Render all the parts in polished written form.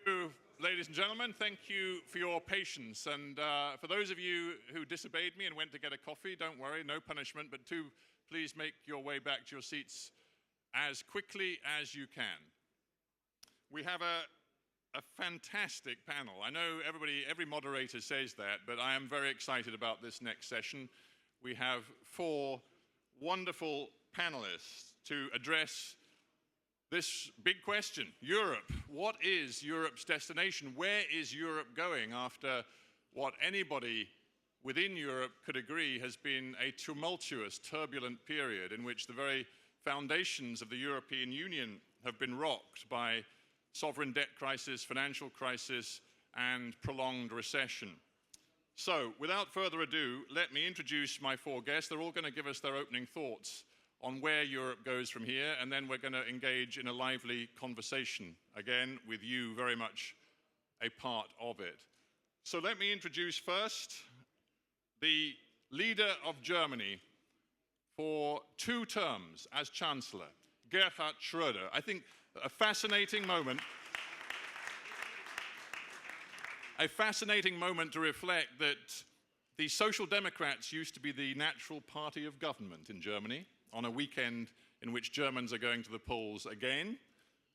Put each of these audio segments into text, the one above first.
you, ladies and gentlemen. Thank you for your patience. And for those of you who disobeyed me and went to get a coffee, don't worry, no punishment, but do please make your way back to your seats as quickly as you can. We have a fantastic panel. I know every moderator says that, but I am very excited about this next session. We have four wonderful panelists to address this big question, Europe. What is Europe's destination? Where is Europe going after what anybody within Europe could agree has been a tumultuous, turbulent period in which the very foundations of the European Union have been rocked by sovereign debt crisis, financial crisis, and prolonged recession. So, without further ado, let me introduce my four guests. They're all going to give us their opening thoughts on where Europe goes from here, and then we're going to engage in a lively conversation, again, with you very much a part of it. So let me introduce first the leader of Germany for 2 terms as Chancellor, Gerhard Schröder. I think a fascinating moment to reflect that the Social Democrats used to be the natural party of government in Germany on a weekend in which Germans are going to the polls again,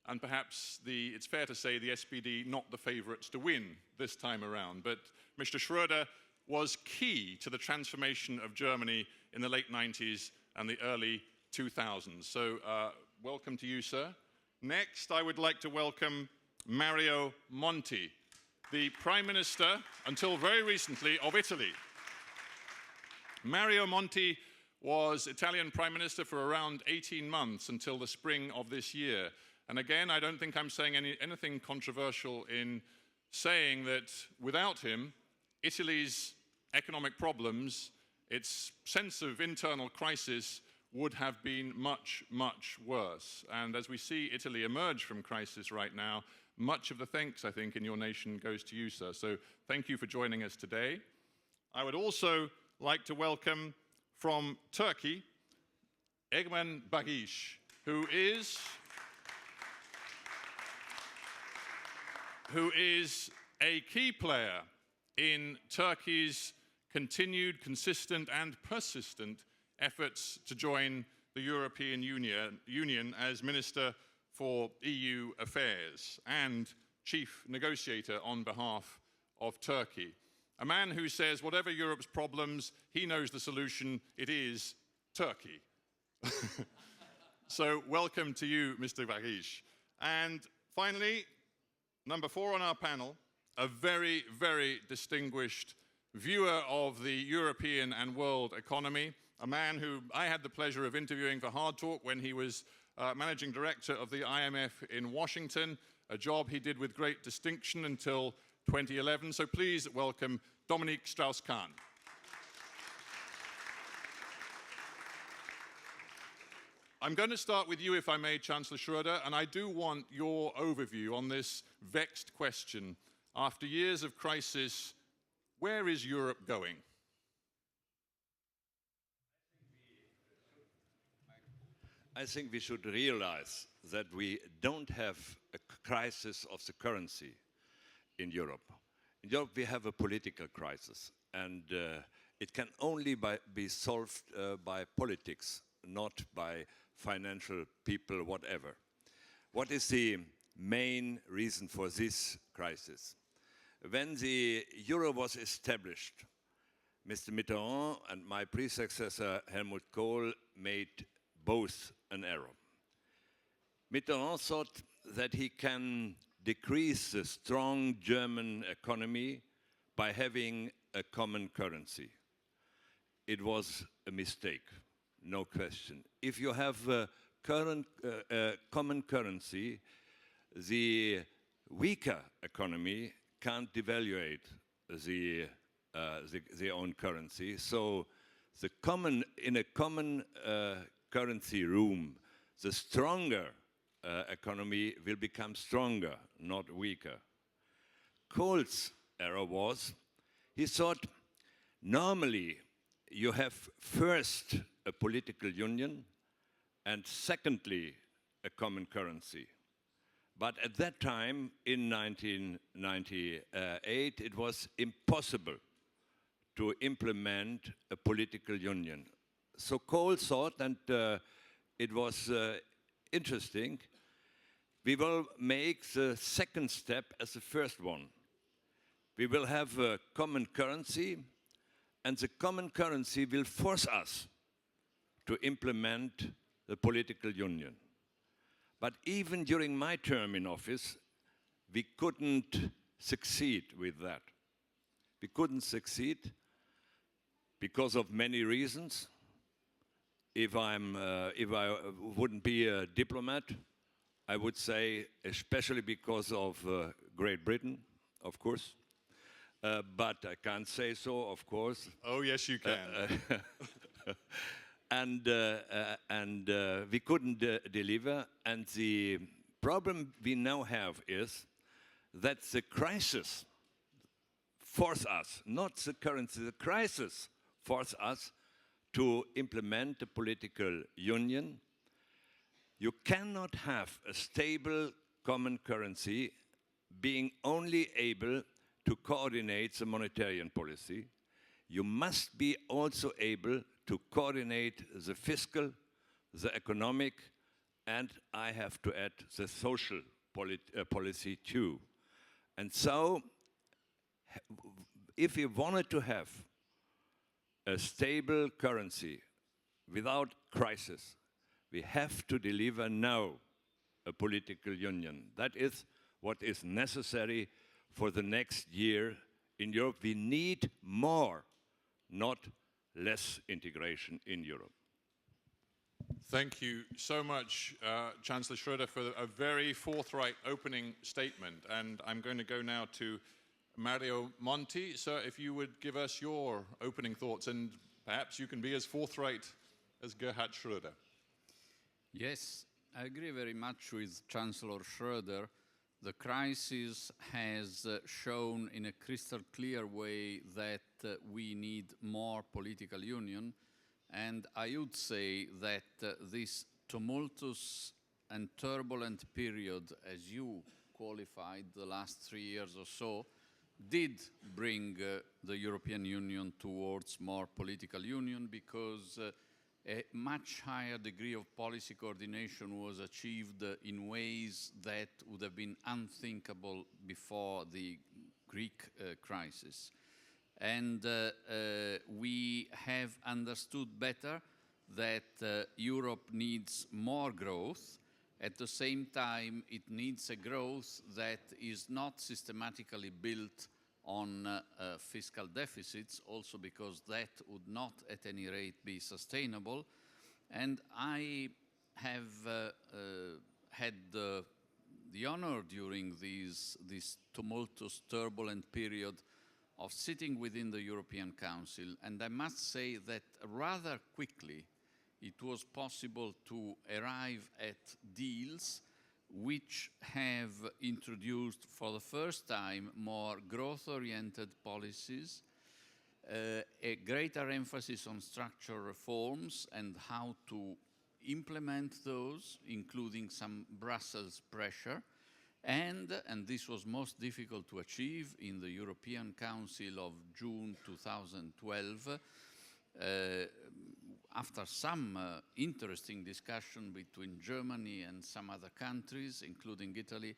and perhaps it's fair to say the SPD not the favourites to win this time around. But Mr. Schröder was key to the transformation of Germany in the late 90s and the early 2000s. So welcome to you, sir. Next, I would like to welcome Mario Monti, the Prime Minister, until very recently, of Italy. Mario Monti was Italian Prime Minister for around 18 months until the spring of this year. And again, I don't think I'm saying anything controversial in saying that without him, Italy's economic problems, its sense of internal crisis would have been much, much worse. And as we see Italy emerge from crisis right now, much of the thanks, I think, in your nation goes to you, sir. So thank you for joining us today. I would also like to welcome from Turkey, Egemen Bağış, who is a key player in Turkey's continued, consistent and persistent efforts to join the European Union as Minister for EU Affairs and Chief Negotiator on behalf of Turkey. A man who says whatever Europe's problems, he knows the solution, it is Turkey. So welcome to you, Mr. Bağış. And finally, number 4 on our panel, a very, very distinguished viewer of the European and world economy, a man who I had the pleasure of interviewing for Hard Talk when he was managing director of the IMF in Washington, a job he did with great distinction until 2011. So please welcome Dominique Strauss-Kahn. I'm going to start with you, if I may, Chancellor Schröder, and I do want your overview on this vexed question. After years of crisis, where is Europe going? I think we should realize that we don't have a crisis of the currency in Europe. In Europe, we have a political crisis, and it can only be solved by politics, not by financial people, whatever. What is the main reason for this crisis? When the euro was established, Mr. Mitterrand and my predecessor Helmut Kohl made both an error. Mitterrand thought that he can decrease the strong German economy by having a common currency. It was a mistake, no question. If you have a common currency, the weaker economy can't devaluate their own currency. So in a common currency room, the stronger economy will become stronger, not weaker. Kohl's error was, he thought, normally you have first a political union and secondly a common currency. But at that time, in 1998, it was impossible to implement a political union. So Kohl thought, and it was interesting, we will make the second step as the first one. We will have a common currency, and the common currency will force us to implement the political union. But even during my term in office, we couldn't succeed with that. We couldn't succeed because of many reasons. If I wouldn't be a diplomat, I would say especially because of Great Britain, of course. But I can't say so, of course. Oh, yes, you can. And we couldn't deliver. And the problem we now have is that the crisis forced us, not the currency, the crisis forced us to implement a political union. You cannot have a stable common currency being only able to coordinate the monetary policy. You must be also able to coordinate the fiscal, the economic, and I have to add the social policy too. And so, if we wanted to have a stable currency without crisis, we have to deliver now a political union. That is what is necessary for the next year in Europe. We need more, not less integration in Europe. Thank you so much, Chancellor Schröder, for a very forthright opening statement. And I'm going to go now to Mario Monti. Sir, if you would give us your opening thoughts, and perhaps you can be as forthright as Gerhard Schröder. Yes, I agree very much with Chancellor Schröder. The crisis has shown in a crystal clear way that we need more political union. And I would say that this tumultuous and turbulent period, as you qualified the last 3 years or so, did bring the European Union towards more political union, because a much higher degree of policy coordination was achieved in ways that would have been unthinkable before the Greek crisis. And we have understood better that Europe needs more growth. At the same time, it needs a growth that is not systematically built on fiscal deficits, also because that would not at any rate be sustainable. And I have had the honor during this tumultuous, turbulent period of sitting within the European Council, and I must say that rather quickly it was possible to arrive at deals which have introduced for the first time more growth-oriented policies, a greater emphasis on structural reforms and how to implement those, including some Brussels pressure, and this was most difficult to achieve in the European Council of June 2012, after some interesting discussion between Germany and some other countries, including Italy,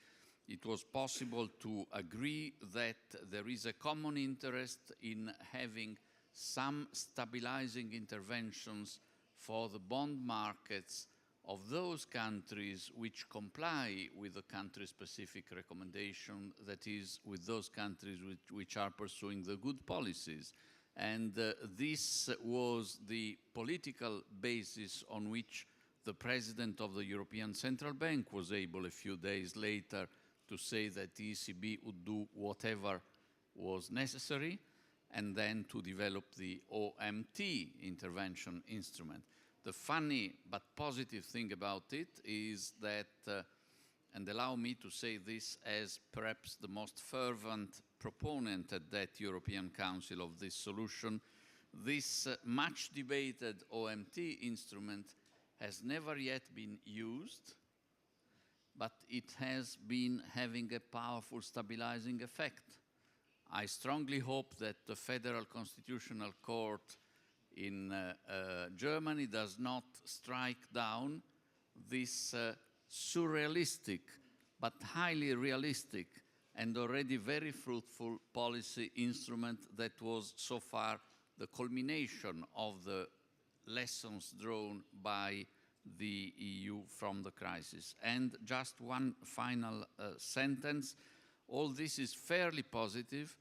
it was possible to agree that there is a common interest in having some stabilizing interventions for the bond markets of those countries which comply with the country-specific recommendation, that is, with those countries which are pursuing the good policies. And this was the political basis on which the President of the European Central Bank was able a few days later to say that the ECB would do whatever was necessary, and then to develop the OMT intervention instrument. The funny but positive thing about it is that, and allow me to say this as perhaps the most fervent proponent at that European Council of this solution, this much debated OMT instrument has never yet been used, but it has been having a powerful stabilizing effect. I strongly hope that the Federal Constitutional Court in Germany does not strike down this surrealistic but highly realistic and already very fruitful policy instrument that was so far the culmination of the lessons drawn by the EU from the crisis. And just one final sentence. All this is fairly positive.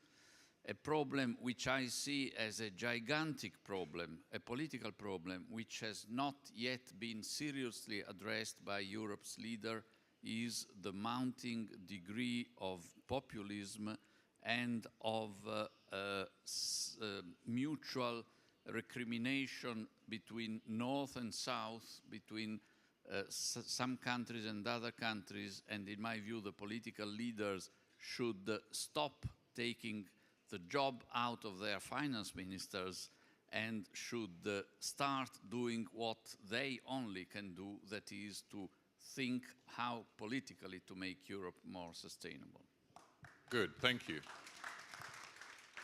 A problem which I see as a gigantic problem, a political problem, which has not yet been seriously addressed by Europe's leader, is the mounting degree of populism and of mutual recrimination between North and South, between some countries and other countries, and in my view the political leaders should stop taking the job out of their finance ministers and should start doing what they only can do, that is to think how politically to make Europe more sustainable. Good, thank you.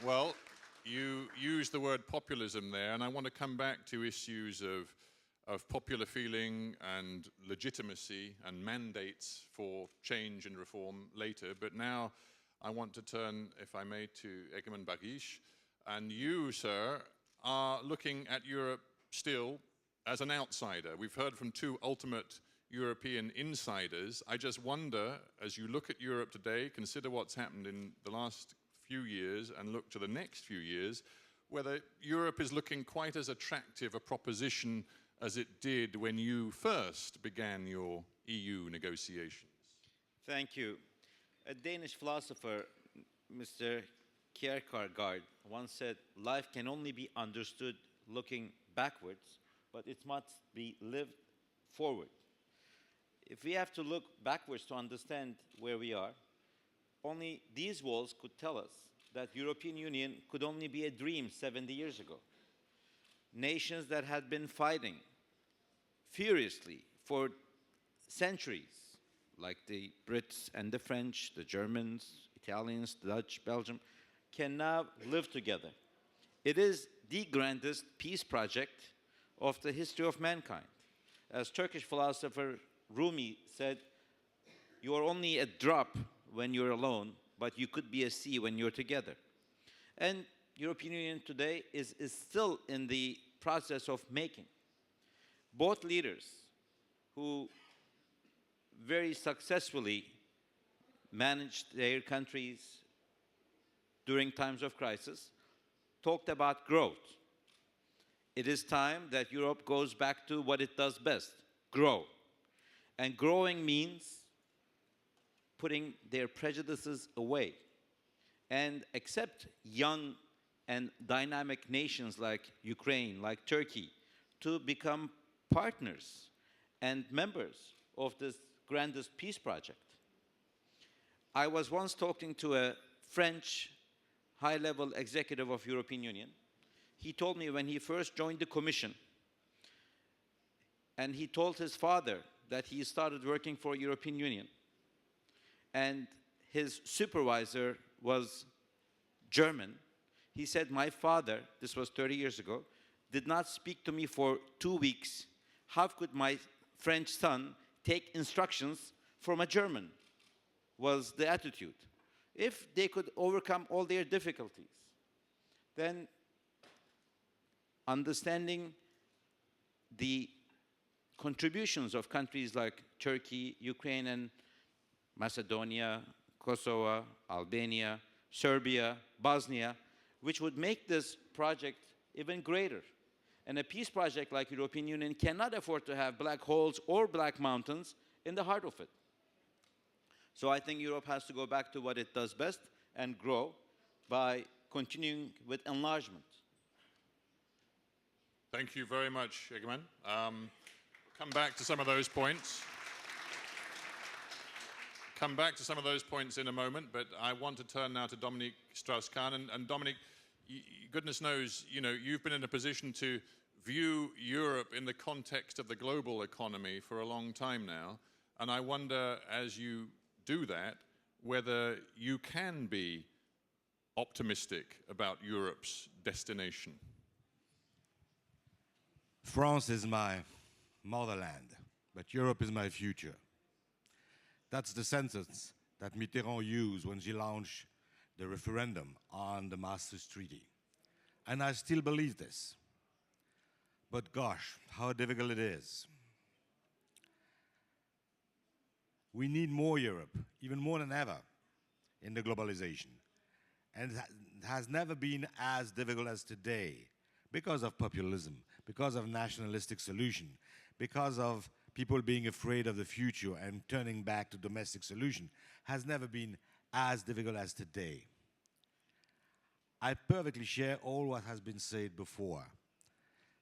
Well, you used the word populism there, and I want to come back to issues of popular feeling and legitimacy and mandates for change and reform later. But now I want to turn, if I may, to Egemen Bağış. And you, sir, are looking at Europe still as an outsider. We've heard from two ultimate European insiders. I just wonder, as you look at Europe today, consider what's happened in the last few years and look to the next few years, whether Europe is looking quite as attractive a proposition as it did when you first began your EU negotiations. Thank you. A Danish philosopher, Mr. Gerhard, once said, life can only be understood looking backwards, but it must be lived forward. If we have to look backwards to understand where we are, only these walls could tell us that European Union could only be a dream 70 years ago. Nations that had been fighting furiously for centuries, like the Brits and the French, the Germans, Italians, the Dutch, Belgium, can now live together. It is the grandest peace project of the history of mankind. As Turkish philosopher Rumi said, you are only a drop when you're alone, but you could be a sea when you're together. And European Union today is still in the process of making. Both leaders who very successfully managed their countries during times of crisis talked about growth. It is time that Europe goes back to what it does best, grow. And growing means putting their prejudices away and accept young and dynamic nations like Ukraine, like Turkey, to become partners and members of this grandest peace project. I was once talking to a French high-level executive of European Union. He told me when he first joined the Commission, and he told his father that he started working for European Union, and his supervisor was German. He said, my father, this was 30 years ago, did not speak to me for 2 weeks. How could my French son take instructions from a German? Was the attitude. If they could overcome all their difficulties, then understanding the contributions of countries like Turkey, Ukraine, and Macedonia, Kosovo, Albania, Serbia, Bosnia, which would make this project even greater. And a peace project like European Union cannot afford to have black holes or black mountains in the heart of it. So I think Europe has to go back to what it does best and grow by continuing with enlargement. Thank you very much, Egemen. Come back to some of those points. Come back to some of those points in a moment, but I want to turn now to Dominique Strauss-Kahn. And Dominique, goodness knows, you know, you've been in a position to view Europe in the context of the global economy for a long time now. And I wonder, as you do that, whether you can be optimistic about Europe's destination. France is my motherland, but Europe is my future. That's the sentence that Mitterrand used when she launched the referendum on the Maastricht Treaty. And I still believe this. But gosh, how difficult it is. We need more Europe, even more than ever, in the globalization. And it has never been as difficult as today because of populism, because of nationalistic solution, because of people being afraid of the future and turning back to domestic solution, has never been as difficult as today. I perfectly share all what has been said before.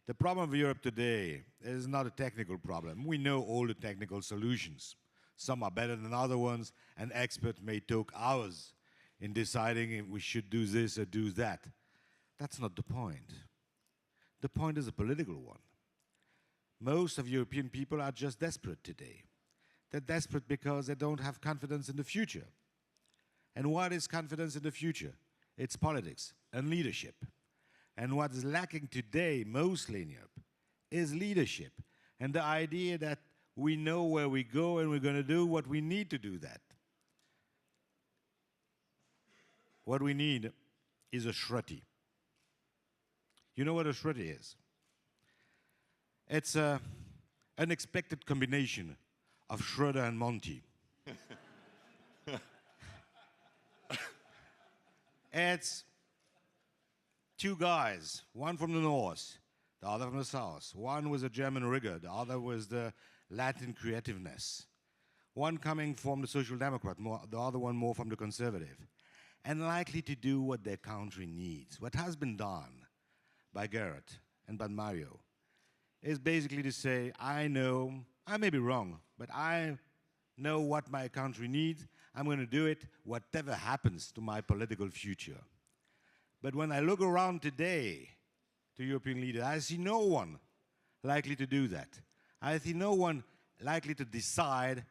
The problem of Europe today is not a technical problem. We know all the technical solutions. Some are better than other ones, and experts may take hours in deciding if we should do this or do that. That's not the point. The point is a political one. Most of European people are just desperate today. They're desperate because they don't have confidence in the future. And what is confidence in the future? It's politics and leadership. And what is lacking today, mostly in Europe, is leadership and the idea that we know where we go and we're going to do what we need to do that. What we need is a Schröder. You know what a Schröder is? It's an unexpected combination of Schröder and Monti. It's two guys, one from the north, the other from the south. One with a German rigor, the other with the Latin creativeness. One coming from the Social Democrat, the other one more from the conservative. And likely to do what their country needs. What has been done by Gerhard and by Mario is basically to say, I know, I may be wrong, but I know what my country needs. I'm going to do it, whatever happens to my political future. But when I look around today to European leaders, I see no one likely to do that. I see no one likely to decide,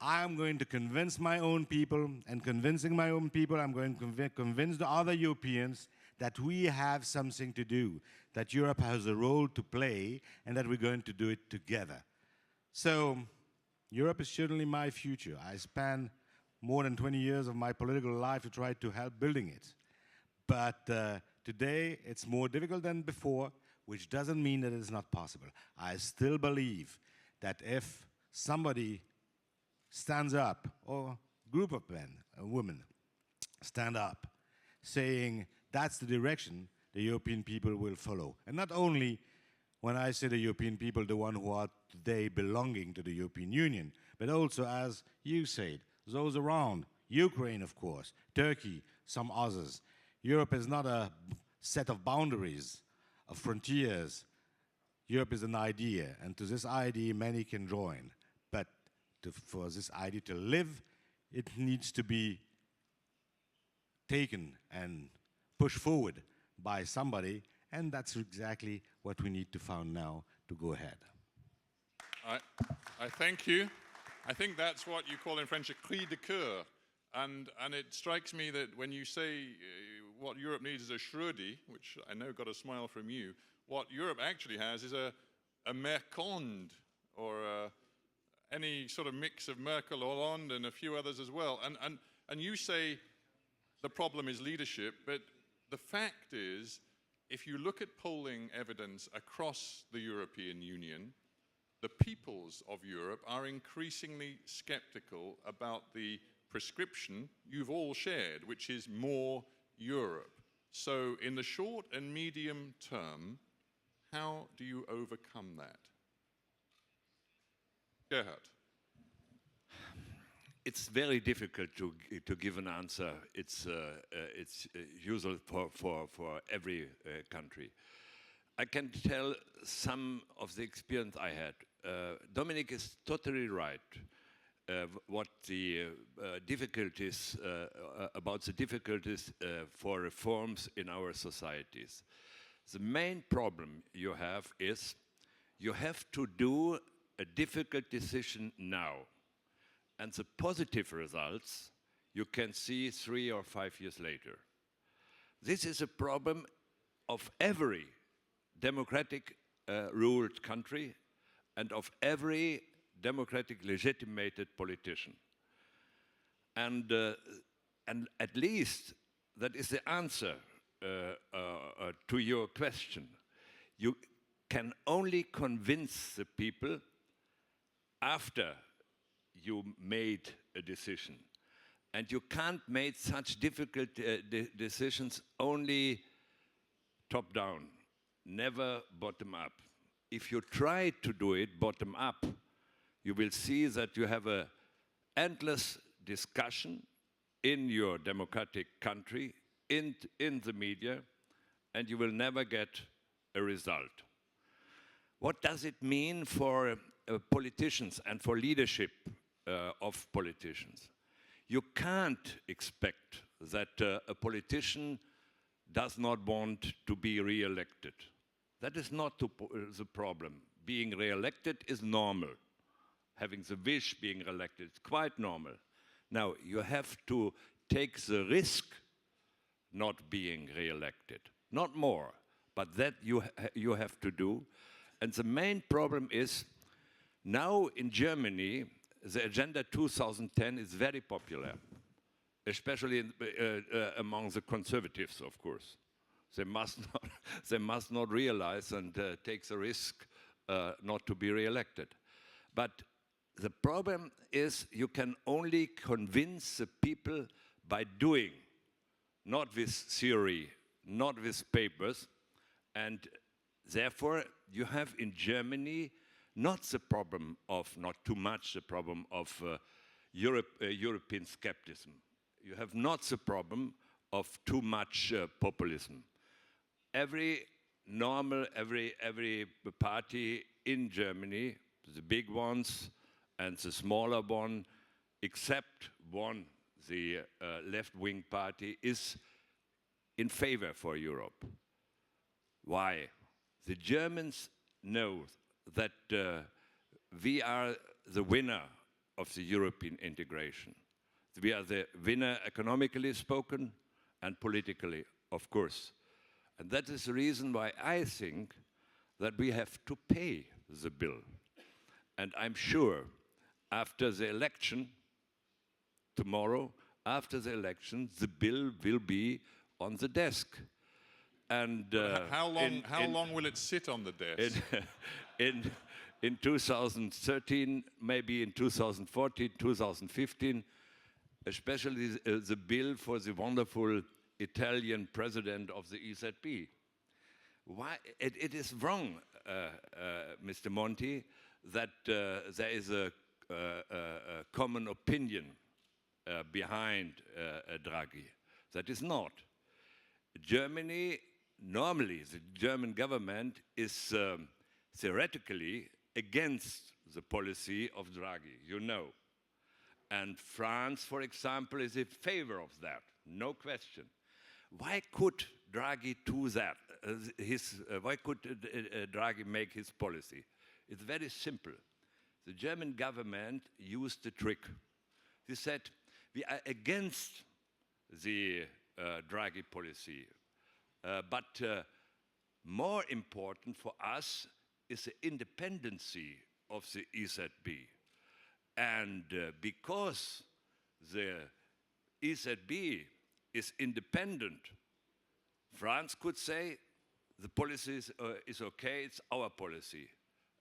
I'm going to convince my own people, and convincing my own people, I'm going to convince the other Europeans that we have something to do, that Europe has a role to play, and that we're going to do it together. So, Europe is certainly my future. I spent more than 20 years of my political life to try to help building it. But today, it's more difficult than before, which doesn't mean that it's not possible. I still believe that if somebody stands up, or a group of men, women, stand up, saying that's the direction the European people will follow. And not only when I say the European people, the one who are today belonging to the European Union, but also, as you said, those around, Ukraine, of course, Turkey, some others. Europe is not a set of boundaries, of frontiers. Europe is an idea, and to this idea, many can join. But for this idea to live, it needs to be taken and pushed forward by somebody, and that's exactly what we need to find now to go ahead. I thank you. I think that's what you call in French a cri de coeur. And it strikes me that when you say what Europe needs is a Schröder, which I know got a smile from you, what Europe actually has is a Merconde, or any sort of mix of Merkel, Hollande, and a few others as well. And you say the problem is leadership, but the fact is, if you look at polling evidence across the European Union, the peoples of Europe are increasingly skeptical about the prescription you've all shared, which is more Europe. So in the short and medium term, how do you overcome that? Gerhard. It's very difficult to give an answer. It's usual for every country. I can tell some of the experience I had. Dominique is totally right. What the difficulties about the difficulties for reforms in our societies. The main problem you have is you have to do a difficult decision now. And the positive results you can see 3 or 5 years later. This is a problem of every democratic ruled country and of every democratic legitimated politician. And at least that is the answer to your question. You can only convince the people after you made a decision. And you can't make such difficult decisions only top down, never bottom up. If you try to do it bottom up, you will see that you have an endless discussion in your democratic country, in the media, and you will never get a result. What does it mean for politicians and for leadership of politicians? You can't expect that a politician does not want to be re-elected. That is not the problem. Being re-elected is normal. Having the wish being re-elected is quite normal. Now, you have to take the risk not being re-elected. Not more, but that you have to do. And the main problem is, now in Germany, the Agenda 2010 is very popular, especially among the conservatives, of course. They must not realize and take the risk not to be re-elected. But the problem is you can only convince the people by doing, not with theory, not with papers. And therefore, you have in Germany not the problem of, not too much the problem of European skepticism. You have not the problem of too much populism. Every party in Germany, the big ones and the smaller one, except one, the left-wing party, is in favor for Europe. Why? The Germans know that we are the winner of the European integration. We are the winner economically spoken and politically, of course. And that is the reason why I think that we have to pay the bill. And I'm sure after the election, tomorrow, after the election, the bill will be on the desk. And how long will it sit on the desk? In 2013, maybe in 2014, 2015, especially the bill for the wonderful Italian president of the EZB. Why? It is wrong, Mr. Monti, that there is a common opinion behind Draghi. That is not. Germany, normally the German government is theoretically against the policy of Draghi, you know. And France, for example, is in favor of that, no question. Why could Draghi do that? Why could Draghi make his policy? It's very simple. The German government used the trick. He said, we are against the Draghi policy, but more important for us is the independency of the EZB. And because the EZB is independent, France could say the policy is okay, it's our policy.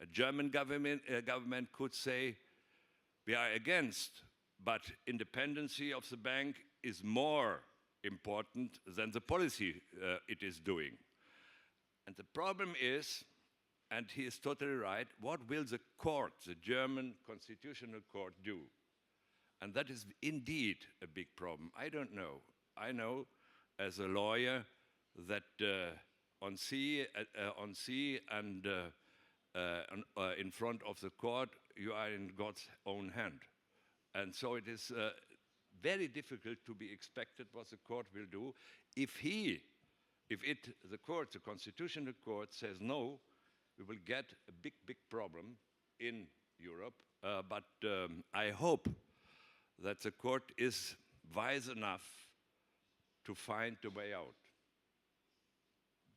A German government could say we are against, but independency of the bank is more important than the policy it is doing. And the problem is, and he is totally right, what will the court, the German Constitutional Court, do? And that is indeed a big problem. I don't know. I know as a lawyer that on sea and in front of the court, you are in God's own hand. And so it is very difficult to be expected what the court will do. The Constitutional Court says no, we will get a big problem in Europe, but I hope that the court is wise enough to find a way out.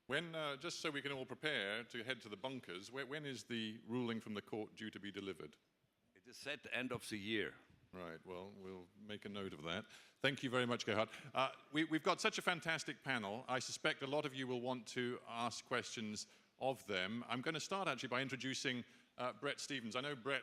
When, just so we can all prepare to head to the bunkers, when is the ruling from the court due to be delivered? It is set end of the year. Right, well, we'll make a note of that. Thank you very much, Gerhard. We've got such a fantastic panel. I suspect a lot of you will want to ask questions of them. I'm going to start actually by introducing Bret Stephens. I know Bret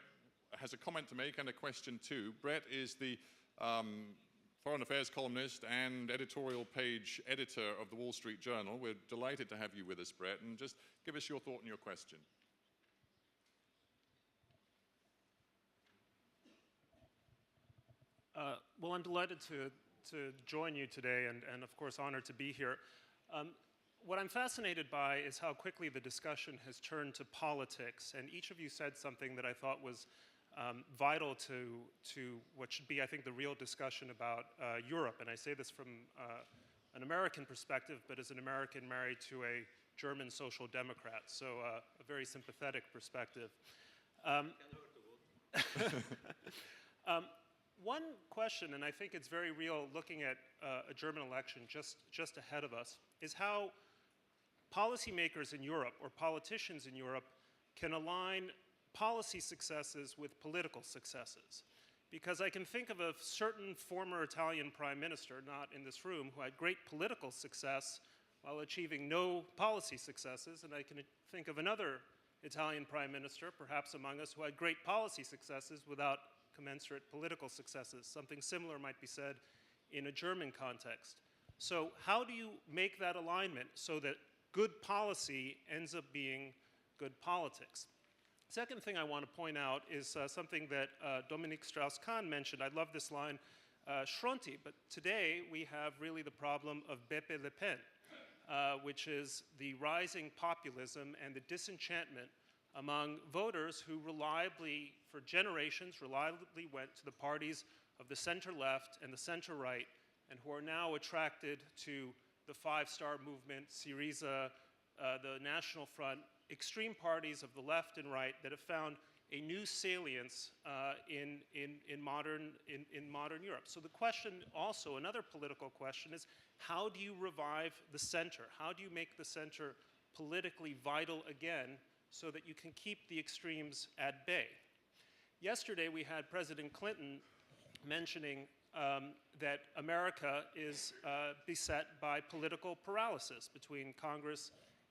has a comment to make and a question too. Bret is the Foreign Affairs columnist and editorial page editor of the Wall Street Journal. We're delighted to have you with us, Bret, and just give us your thought and your question. Well, I'm delighted to join you today and of course honored to be here. What I'm fascinated by is how quickly the discussion has turned to politics, and each of you said something that I thought was vital to what should be, I think, the real discussion about Europe. And I say this from an American perspective, but as an American married to a German social democrat, so a very sympathetic perspective. One question, and I think it's very real looking at a German election just ahead of us, is how policymakers in Europe or politicians in Europe can align policy successes with political successes. Because I can think of a certain former Italian prime minister, not in this room, who had great political success while achieving no policy successes, and I can think of another Italian prime minister, perhaps among us, who had great policy successes without commensurate political successes. Something similar might be said in a German context. So how do you make that alignment so that good policy ends up being good politics? Second thing I want to point out is something that Dominique Strauss-Kahn mentioned. I love this line, Schronti, but today we have really the problem of Beppe Le Pen, which is the rising populism and the disenchantment among voters who reliably, for generations, reliably went to the parties of the center-left and the center-right, and who are now attracted to the five-star movement, Syriza, the National Front, extreme parties of the left and right that have found a new salience in modern Europe. So the question also, another political question, is how do you revive the center? How do you make the center politically vital again so that you can keep the extremes at bay? Yesterday we had President Clinton mentioning that America is beset by political paralysis between Congress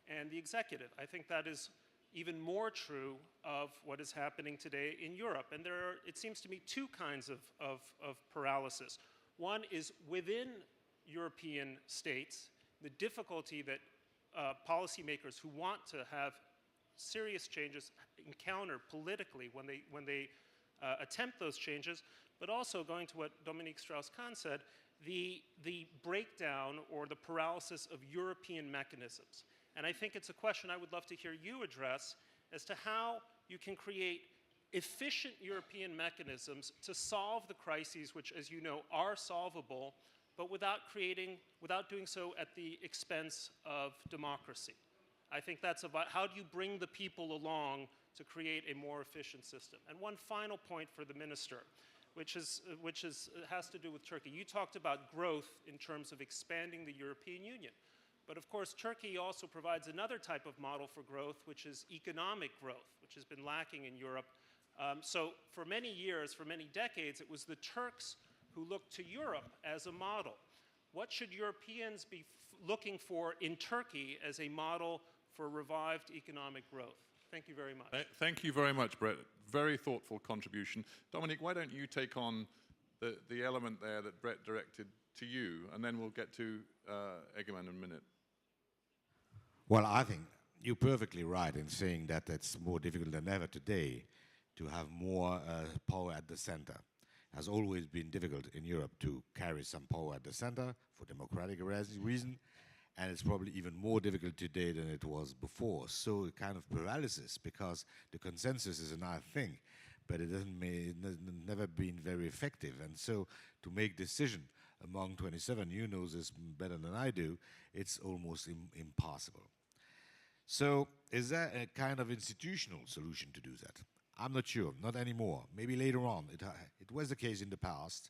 and the executive. I think that is even more true of what is happening today in Europe. And there are, it seems to me, two kinds of paralysis. One is within European states, the difficulty that policymakers who want to have serious changes encounter politically when they attempt those changes, but also, going to what Dominique Strauss-Kahn said, the breakdown or the paralysis of European mechanisms. And I think it's a question I would love to hear you address as to how you can create efficient European mechanisms to solve the crises which, as you know, are solvable, but without doing so at the expense of democracy. I think that's about how do you bring the people along to create a more efficient system. And one final point for the minister, which has to do with Turkey. You talked about growth in terms of expanding the European Union. But of course, Turkey also provides another type of model for growth, which is economic growth, which has been lacking in Europe. So for many years, for many decades, it was the Turks who looked to Europe as a model. What should Europeans be looking for in Turkey as a model for revived economic growth? Thank you very much. Thank you very much, Bret. Very thoughtful contribution. Dominique, why don't you take on the element there that Bret directed to you, and then we'll get to Egemen in a minute. Well, I think you're perfectly right in saying that it's more difficult than ever today to have more power at the center. It has always been difficult in Europe to carry some power at the center for democratic reasons, and it's probably even more difficult today than it was before. So a kind of paralysis, because the consensus is a nice thing, but it never been very effective. And so to make decision among 27, you know this better than I do, it's almost impossible. So is there a kind of institutional solution to do that? I'm not sure, not anymore. Maybe later on. It was the case in the past.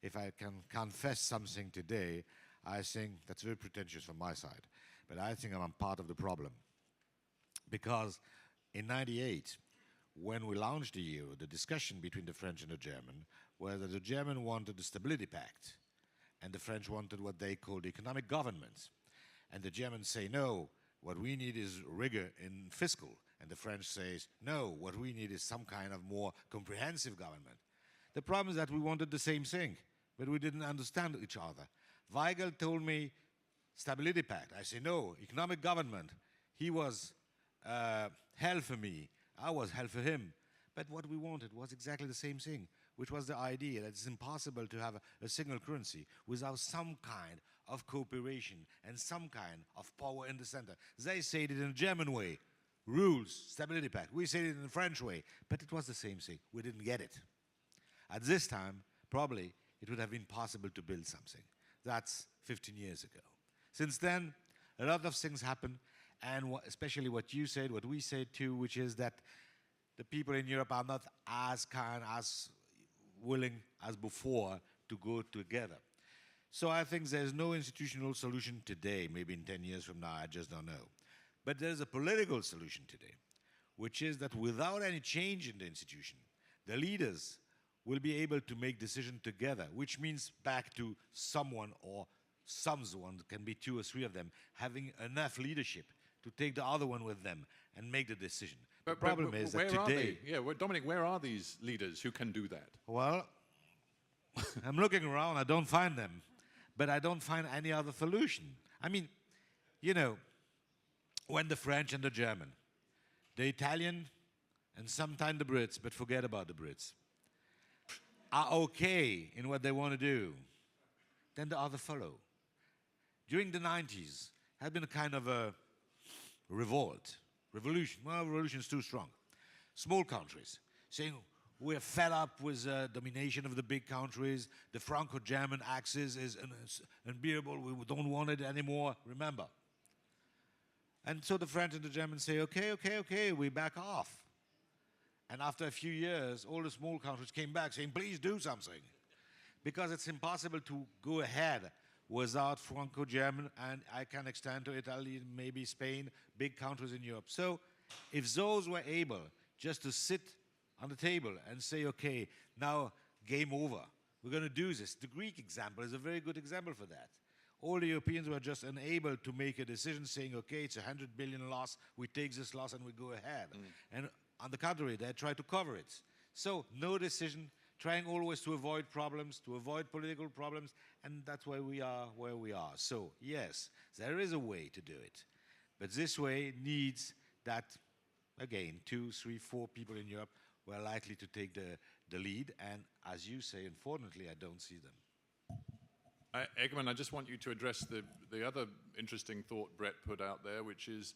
If I can confess something today, I think that's very pretentious from my side, but I think I'm part of the problem. Because in '98, when we launched the euro, the discussion between the French and the German was that the German wanted the Stability Pact, and the French wanted what they called economic governance. And the Germans say, no, what we need is rigor in fiscal. And the French says, no, what we need is some kind of more comprehensive government. The problem is that we wanted the same thing, but we didn't understand each other. Weigel told me Stability Pact. I say, no, economic government. He was hell for me. I was hell for him. But what we wanted was exactly the same thing, which was the idea that it's impossible to have a single currency without some kind of cooperation and some kind of power in the center. They said it in a German way, rules, Stability Pact. We said it in the French way, but it was the same thing. We didn't get it. At this time, probably, it would have been possible to build something. That's 15 years ago. Since then, a lot of things happened, and especially what you said, what we said too, which is that the people in Europe are not as kind, as willing as before to go together. So I think there's no institutional solution today. Maybe in 10 years from now, I just don't know. But there's a political solution today, which is that without any change in the institution, the leaders will be able to make decisions together, which means back to someone or someone, can be 2 or 3 of them, having enough leadership to take the other one with them and make the decision. The problem is that today... Dominique, where are these leaders who can do that? Well, I'm looking around, I don't find them, but I don't find any other solution. I mean, you know, when the French and the German, the Italian and sometimes the Brits, but forget about the Brits, are okay in what they want to do, then the others follow. During the 90s, had been a kind of a revolution. Well, revolution is too strong. Small countries saying, we're fed up with the domination of the big countries. The Franco-German axis is unbearable. We don't want it anymore. Remember. And so the French and the Germans say, okay, we back off. And after a few years, all the small countries came back saying, please do something. Because it's impossible to go ahead without Franco-German, and I can extend to Italy, maybe Spain, big countries in Europe. So if those were able just to sit on the table and say, okay, now game over, we're going to do this. The Greek example is a very good example for that. All the Europeans were just unable to make a decision saying, okay, it's 100 billion loss, we take this loss and we go ahead. And on the contrary, they try to cover it. So no decision, trying always to avoid problems, to avoid political problems, and that's why we are where we are. So yes, there is a way to do it. But this way needs that, again, 2, 3, 4 people in Europe were likely to take the lead, and as you say, unfortunately, I don't see them. Egemen, I just want you to address the other interesting thought Bret put out there, which is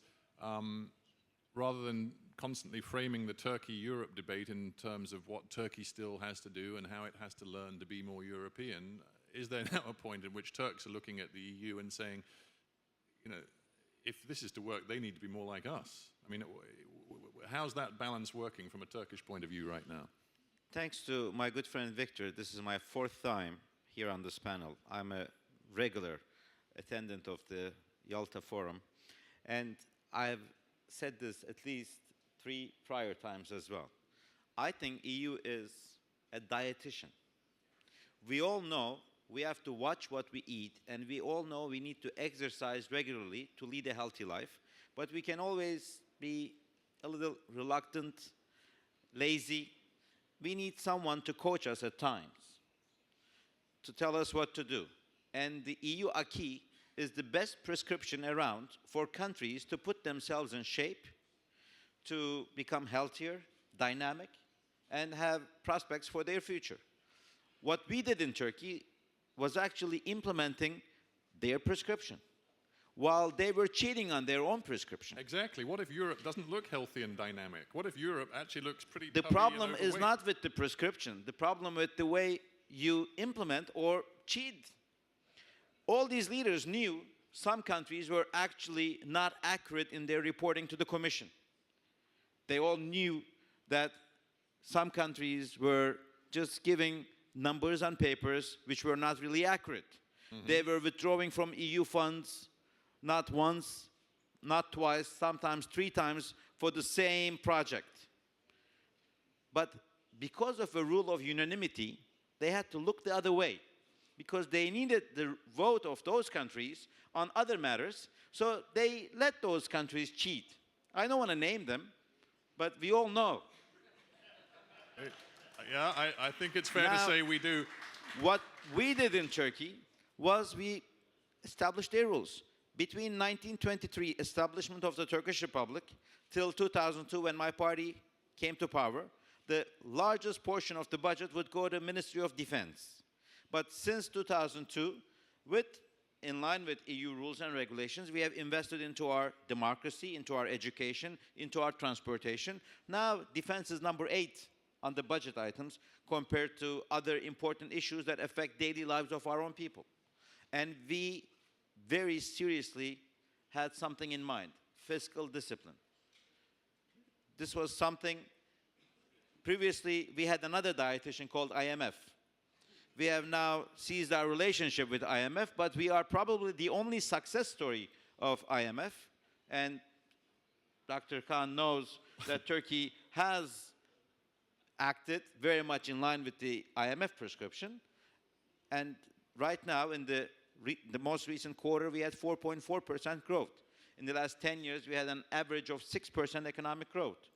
rather than constantly framing the Turkey-Europe debate in terms of what Turkey still has to do and how it has to learn to be more European, is there now a point in which Turks are looking at the EU and saying, you know, if this is to work, they need to be more like us? I mean, how's that balance working from a Turkish point of view right now? Thanks to my good friend Victor, this is my 4th time here on this panel. I'm a regular attendant of the Yalta Forum, and I've said this at least 3 prior times as well. I think EU is a dietitian. We all know we have to watch what we eat, and we all know we need to exercise regularly to lead a healthy life, but we can always be a little reluctant, lazy. We need someone to coach us at times, to tell us what to do. And the EU acquis is the best prescription around for countries to put themselves in shape, to become healthier, dynamic, and have prospects for their future. What we did in Turkey was actually implementing their prescription, while they were cheating on their own prescription. Exactly. What if Europe doesn't look healthy and dynamic? What if Europe actually looks pretty The tubby problem and is overweight? not with the prescription. The problem with the way you implement or cheat. All these leaders knew some countries were actually not accurate in their reporting to the Commission. They all knew that some countries were just giving numbers on papers which were not really accurate. They were withdrawing from EU funds not once, not twice, sometimes 3 times for the same project. But because of a rule of unanimity, they had to look the other way because they needed the vote of those countries on other matters, so they let those countries cheat. I don't want to name them, but we all know. Yeah, I think it's fair to Now, say we do. What we did in Turkey was we established their rules. Between 1923, establishment of the Turkish Republic, till 2002, when my party came to power, the largest portion of the budget would go to the Ministry of Defense. But since 2002, in line with EU rules and regulations, we have invested into our democracy, into our education, into our transportation. Now, defense is number 8 on the budget items compared to other important issues that affect daily lives of our own people. And we very seriously had something in mind: fiscal discipline. This was something, previously we had another dietitian called IMF. We have now ceased our relationship with IMF, but we are probably the only success story of IMF. And Dr. Khan knows that Turkey has acted very much in line with the IMF prescription. And right now, in the most recent quarter, we had 4.4% growth. In the last 10 years, we had an average of 6% economic growth.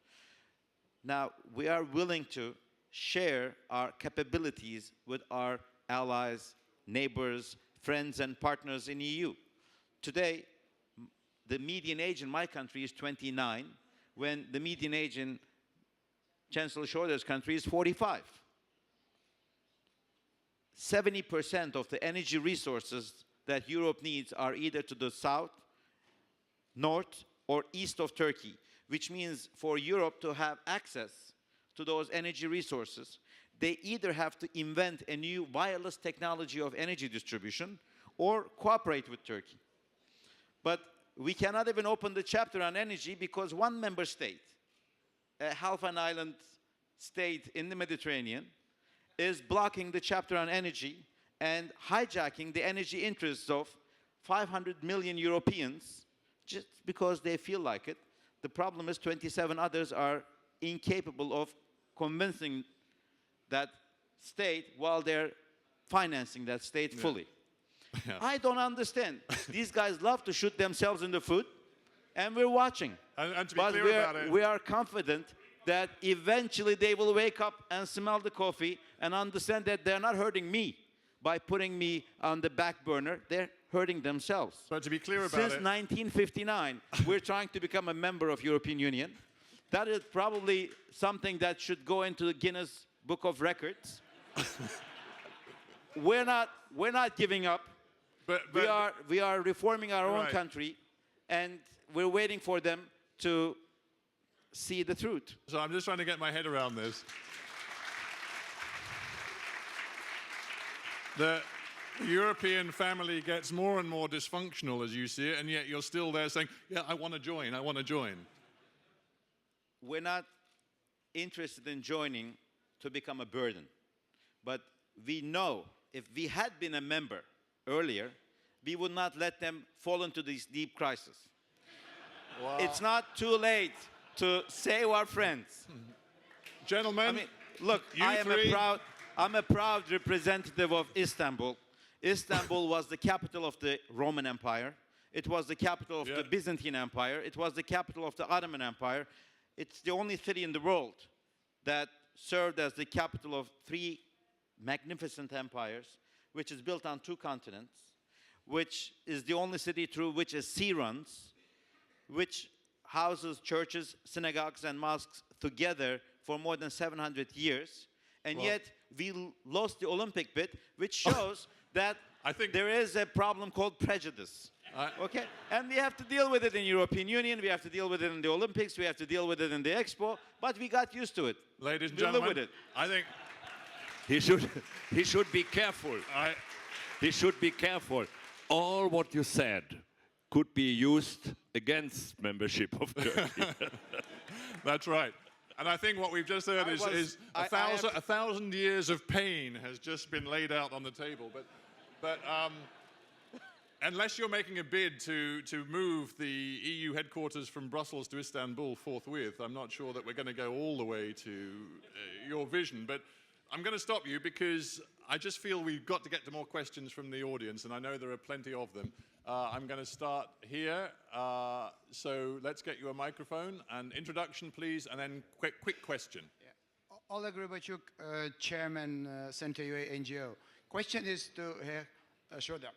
Now, we are willing to share our capabilities with our allies, neighbors, friends, and partners in EU. Today, the median age in my country is 29, when the median age in Chancellor Schröder's country is 45. 70% of the energy resources that Europe needs are either to the south, north, or east of Turkey, which means for Europe to have access to those energy resources, they either have to invent a new wireless technology of energy distribution or cooperate with Turkey. But we cannot even open the chapter on energy because one member state, a half an island state in the Mediterranean, is blocking the chapter on energy and hijacking the energy interests of 500 million Europeans just because they feel like it. The problem is 27 others are incapable of convincing that state while they're financing that state fully. Yeah. I don't understand. These guys love to shoot themselves in the foot, and we're watching. And to be But clear about it, we are confident that eventually they will wake up and smell the coffee and understand that they're not hurting me by putting me on the back burner. They're hurting themselves. but to be clear about Since it, 1959, we're trying to become a member of European Union. That is probably something that should go into the Guinness Book of Records. We're not giving up. but We are reforming our own Right. country, and we're waiting for them to see the truth. so I'm just trying to get my head around this. The European family gets more and more dysfunctional as you see it, and yet you're still there saying, yeah, I want to join, I want to join. We're not interested in joining to become a burden. But we know if we had been a member earlier, we would not let them fall into this deep crisis. Wow. It's not too late to save our friends. Gentlemen, I mean, look, you I'm three- a proud representative of Istanbul. Istanbul was the capital of the Roman Empire. It was the capital of Yeah. the Byzantine Empire. It was the capital of the Ottoman Empire. It's the only city in the world that served as the capital of 3 magnificent empires, which is built on 2 continents, which is the only city through which a sea runs, which houses churches, synagogues, and mosques together for more than 700 years. And yet, we lost the Olympic bid, which shows that I think- there is a problem called prejudice. Okay? And we have to deal with it in European Union, we have to deal with it in the Olympics, we have to deal with it in the Expo, but we got used to it. ladies and We live gentlemen, with it. I think He should be careful. He should be careful. All what you said could be used against membership of Turkey. That's right. And I think what we've just heard is a thousand years of pain has just been laid out on the table. But unless you're making a bid to move the EU headquarters from Brussels to Istanbul forthwith, I'm not sure that we're going to go all the way to your vision. But I'm going to stop you because I just feel we've got to get to more questions from the audience, and I know there are plenty of them. I'm going to start here. So let's get you a microphone. An introduction, please, and then quick question. Yeah. Oleg Rybachuk, Chairman, Center UA NGO. Question is to Herr Schröder.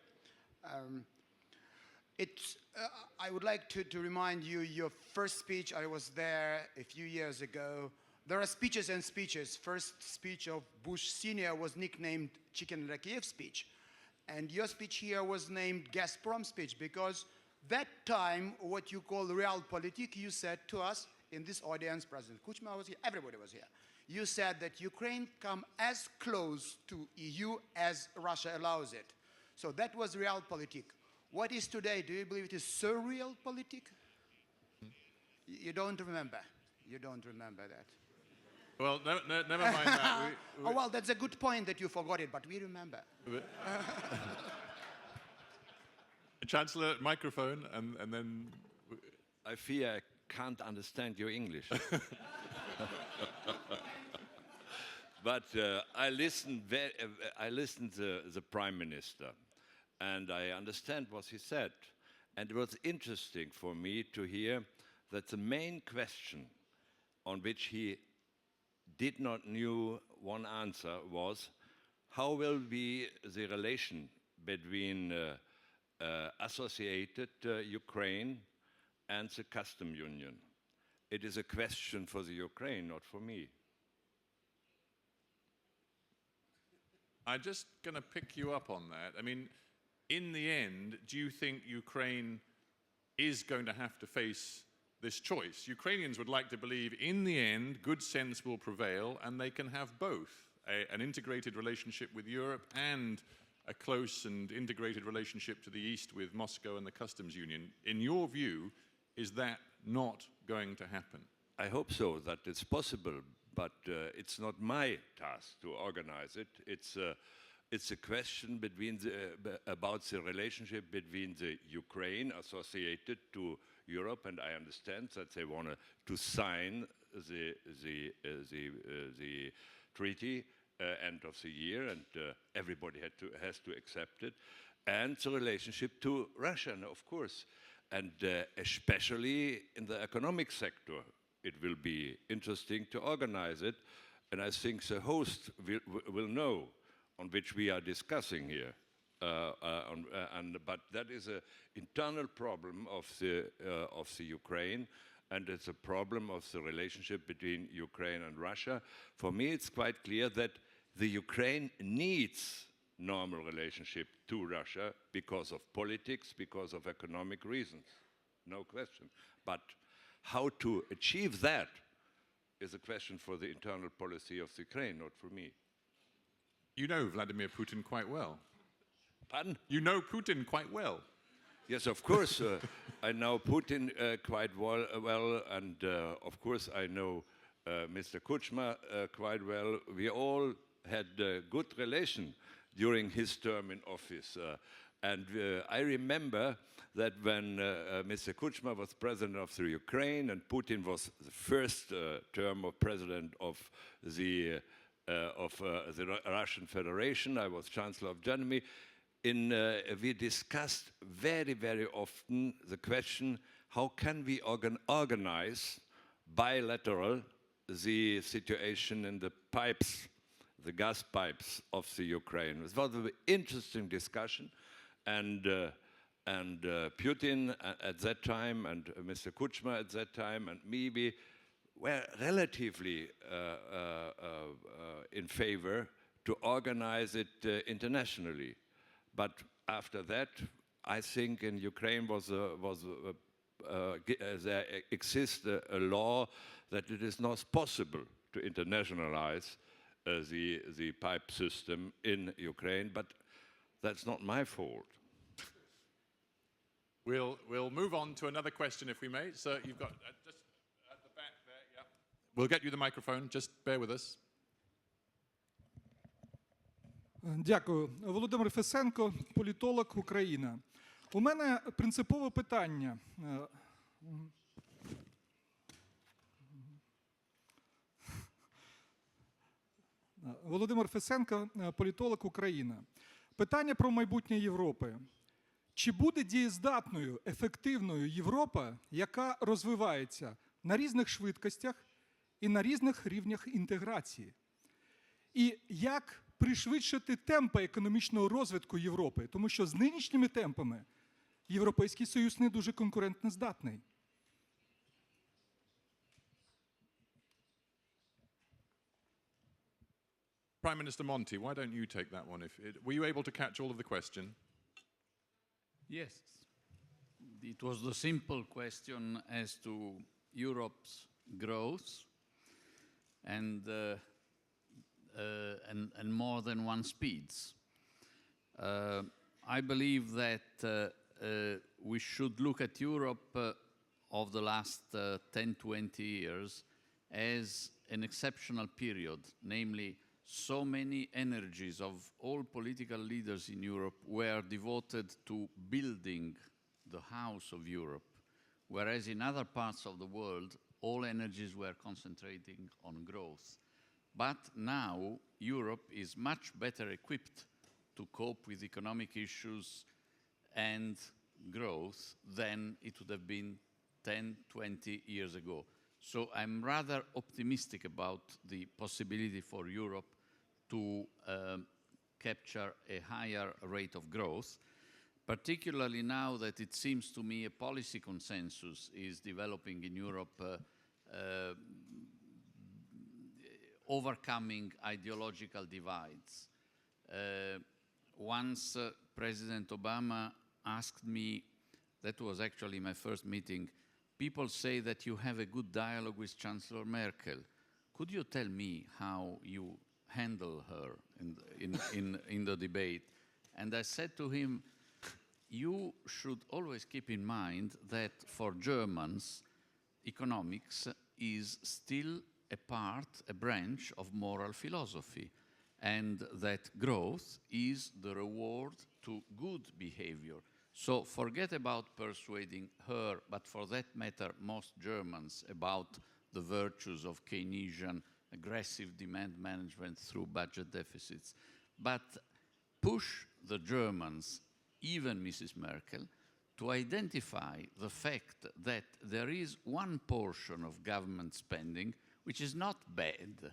I would like to remind you your first speech. I was there a few years ago. There are speeches and speeches. First speech of Bush Sr. was nicknamed Chicken Rakiev speech. And your speech here was named Gazprom speech because that time, what you call realpolitik, you said to us in this audience, President Kuchma was here, everybody was here. You said that Ukraine come as close to EU as Russia allows it. So that was realpolitik. What is today? Do you believe it is surrealpolitik? You don't remember. You don't remember that. Well, never mind that. Oh, well, that's a good point that you forgot it, but we remember. Chancellor, microphone, and then... I fear I can't understand your English. But I listened to the Prime Minister, and I understand what he said. And it was interesting for me to hear that the main question on which he did not knew one answer was, how will be the relation between associated Ukraine and the custom union? It is a question for the Ukraine, not for me. I'm just going to pick you up on that. I mean, in the end, do you think Ukraine is going to have to face this choice? Ukrainians would like to believe in the end good sense will prevail and they can have both, an integrated relationship with Europe and a close and integrated relationship to the east with Moscow and the customs union. In your view, is that not going to happen? I hope so, that it's possible, but it's not my task to organize it. It's a question about the relationship between the Ukraine associated to Europe, and I understand that they want to sign the treaty end of the year, and everybody has to accept it, and the relationship to Russia, of course, and especially in the economic sector. It will be interesting to organize it, and I think the host will know on which we are discussing here. But that is an internal problem of the Ukraine, and it's a problem of the relationship between Ukraine and Russia. For me, it's quite clear that the Ukraine needs normal relationship to Russia because of politics, because of economic reasons, no question. But how to achieve that is a question for the internal policy of the Ukraine, not for me. You know Vladimir Putin quite well. Pardon? You know Putin quite well. Yes, of course. I know Putin quite well, and of course I know Mr. Kuchma quite well. We all had a good relation during his term in office. And I remember that when Mr. Kuchma was president of the Ukraine and Putin was the first term of president of the Russian Federation, I was Chancellor of Germany, we discussed very, very often the question, how can we organize bilateral the situation in the pipes, the gas pipes of the Ukraine. It was an interesting discussion, and Putin at that time, and Mr. Kuchma at that time, and me were relatively in favor to organize it internationally. But after that, I think in Ukraine there exists a law that it is not possible to internationalize the pipe system in Ukraine, but that's not my fault. We'll move on to another question if we may. So you've got just at the back there, We'll get you the microphone, just bear with us. Дякую. Володимир Фесенко, політолог, Україна. У мене принципове питання. Володимир Фесенко, політолог, Україна. Питання про майбутнє Європи. Чи буде дієздатною, ефективною Європа, яка розвивається на різних швидкостях і на різних рівнях інтеграції? І як пришвидшити темпи економічного розвитку Європи? Тому що з нинішніми темпами Європейський Союз не дуже конкурентоздатний. Prime Minister Monti, why don't you take that one? Were you able to catch all of the question? Yes. It was the simple question as to Europe's growth and more than one speeds. I believe that we should look at Europe of the last 10, 20 years as an exceptional period, namely so many energies of all political leaders in Europe were devoted to building the house of Europe, whereas in other parts of the world, all energies were concentrating on growth. But now, Europe is much better equipped to cope with economic issues and growth than it would have been 10, 20 years ago. So I'm rather optimistic about the possibility for Europe to capture a higher rate of growth, particularly now that it seems to me a policy consensus is developing in Europe, overcoming ideological divides. Once President Obama asked me, that was actually my first meeting, people say that you have a good dialogue with Chancellor Merkel. Could you tell me how you handle her in the debate? And I said to him, you should always keep in mind that for Germans, economics is still a branch of moral philosophy, and that growth is the reward to good behavior. So forget about persuading her, but for that matter, most Germans, about the virtues of Keynesian aggressive demand management through budget deficits. But push the Germans, even Mrs. Merkel, to identify the fact that there is one portion of government spending which is not bad,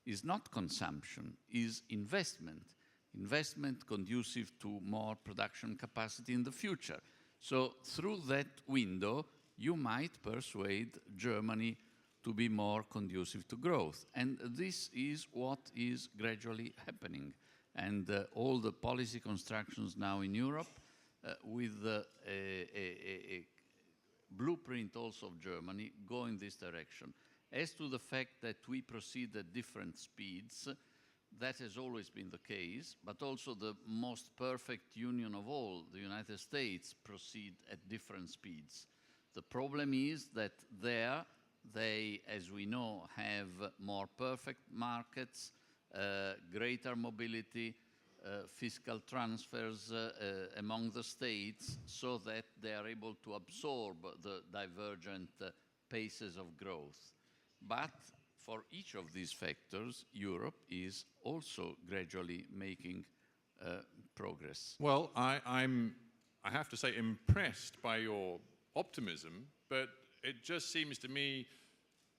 is not consumption, is investment. Investment conducive to more production capacity in the future. So through that window, you might persuade Germany to be more conducive to growth. And this is what is gradually happening. And all the policy constructions now in Europe with a blueprint also of Germany go in this direction. As to the fact that we proceed at different speeds, that has always been the case, but also the most perfect union of all, the United States, proceed at different speeds. The problem is that there they, as we know, have more perfect markets, greater mobility, fiscal transfers among the states, so that they are able to absorb the divergent paces of growth. But for each of these factors, Europe is also gradually making progress. Well, I have to say, impressed by your optimism, but it just seems to me,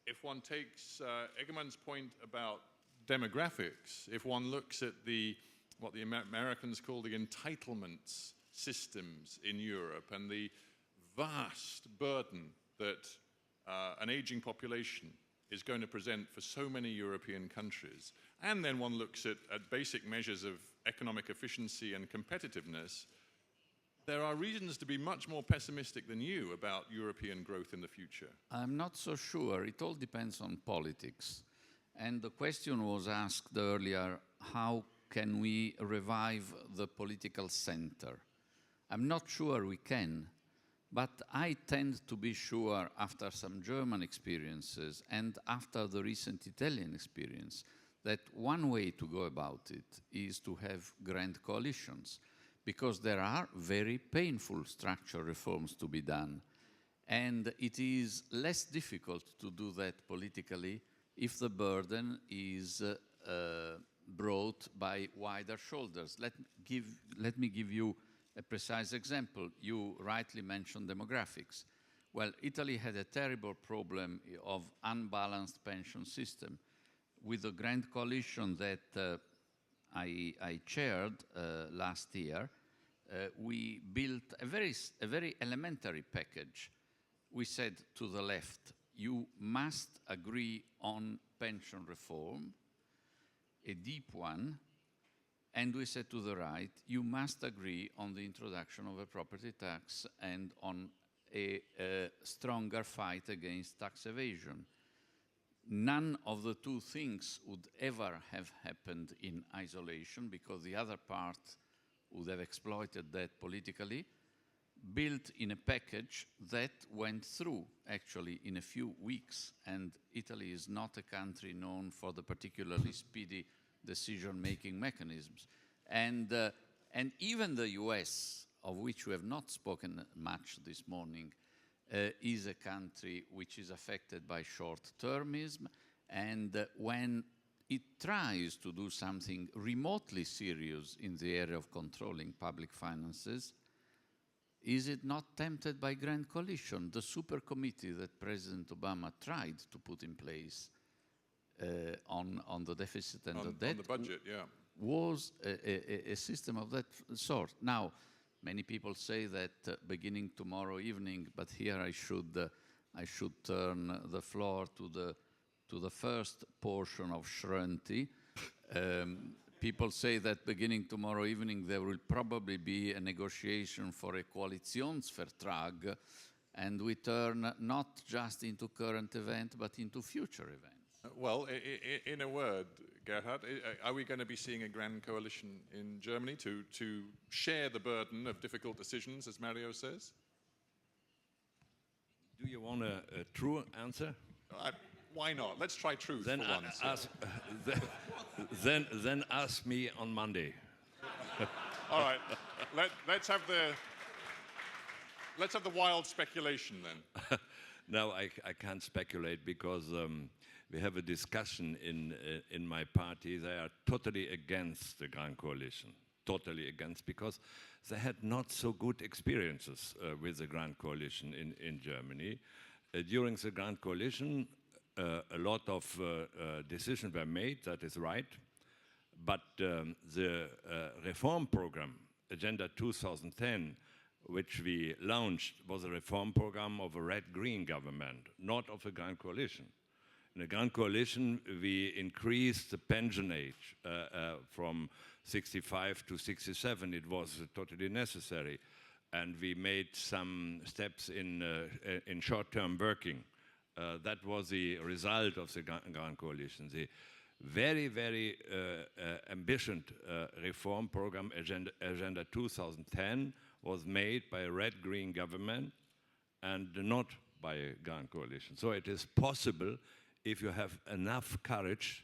if one takes Egemen's point about demographics, if one looks at what the Americans call the entitlements systems in Europe and the vast burden that an aging population is going to present for so many European countries, and then one looks at basic measures of economic efficiency and competitiveness, there are reasons to be much more pessimistic than you about European growth in the future. I'm not so sure. It all depends on politics. And the question was asked earlier, how can we revive the political center? I'm not sure we can, But I tend to be sure, after some German experiences and after the recent Italian experience, that one way to go about it is to have grand coalitions, because there are very painful structural reforms to be done. And it is less difficult to do that politically if the burden is brought by wider shoulders. Let me give you a precise example. You rightly mentioned demographics. Well, Italy had a terrible problem of unbalanced pension system. With the grand coalition that I chaired last year, we built a very elementary package. We said to the left, you must agree on pension reform, a deep one, and we said to the right, you must agree on the introduction of a property tax and on a stronger fight against tax evasion. None of the two things would ever have happened in isolation, because the other part would have exploited that politically, built in a package that went through actually in a few weeks. And Italy is not a country known for the particularly speedy decision-making mechanisms. And even the US, of which we have not spoken much this morning, is a country which is affected by short-termism, and when it tries to do something remotely serious in the area of controlling public finances, is it not tempted by grand coalition? The super committee that President Obama tried to put in place on the deficit and the debt on the budget, yeah, was a system of that sort. Now, many people say that beginning tomorrow evening, but here I should turn the floor to the first portion of Schröder. People say that beginning tomorrow evening there will probably be a negotiation for a Koalitionsvertrag, and we turn not just into current event but into future events. Well, in a word, Gerhard, are we going to be seeing a grand coalition in Germany to share the burden of difficult decisions, as Mario says? Do you want a true answer? Why not? Let's try truth Then for once. then ask me on Monday. All right, let's have the wild speculation then. No, I can't speculate, because we have a discussion in my party. They are totally against the Grand Coalition, totally against, because they had not so good experiences with the Grand Coalition in Germany. During the Grand Coalition, a lot of decisions were made, that is right, but the reform program, Agenda 2010, which we launched, was a reform program of a red-green government, not of a Grand Coalition. In the Grand Coalition, we increased the pension age from 65 to 67. It was totally necessary. And we made some steps in short-term working. That was the result of the Grand Coalition. The very, very ambitious reform program, Agenda 2010, was made by a red-green government and not by a Grand Coalition. So it is possible, if you have enough courage,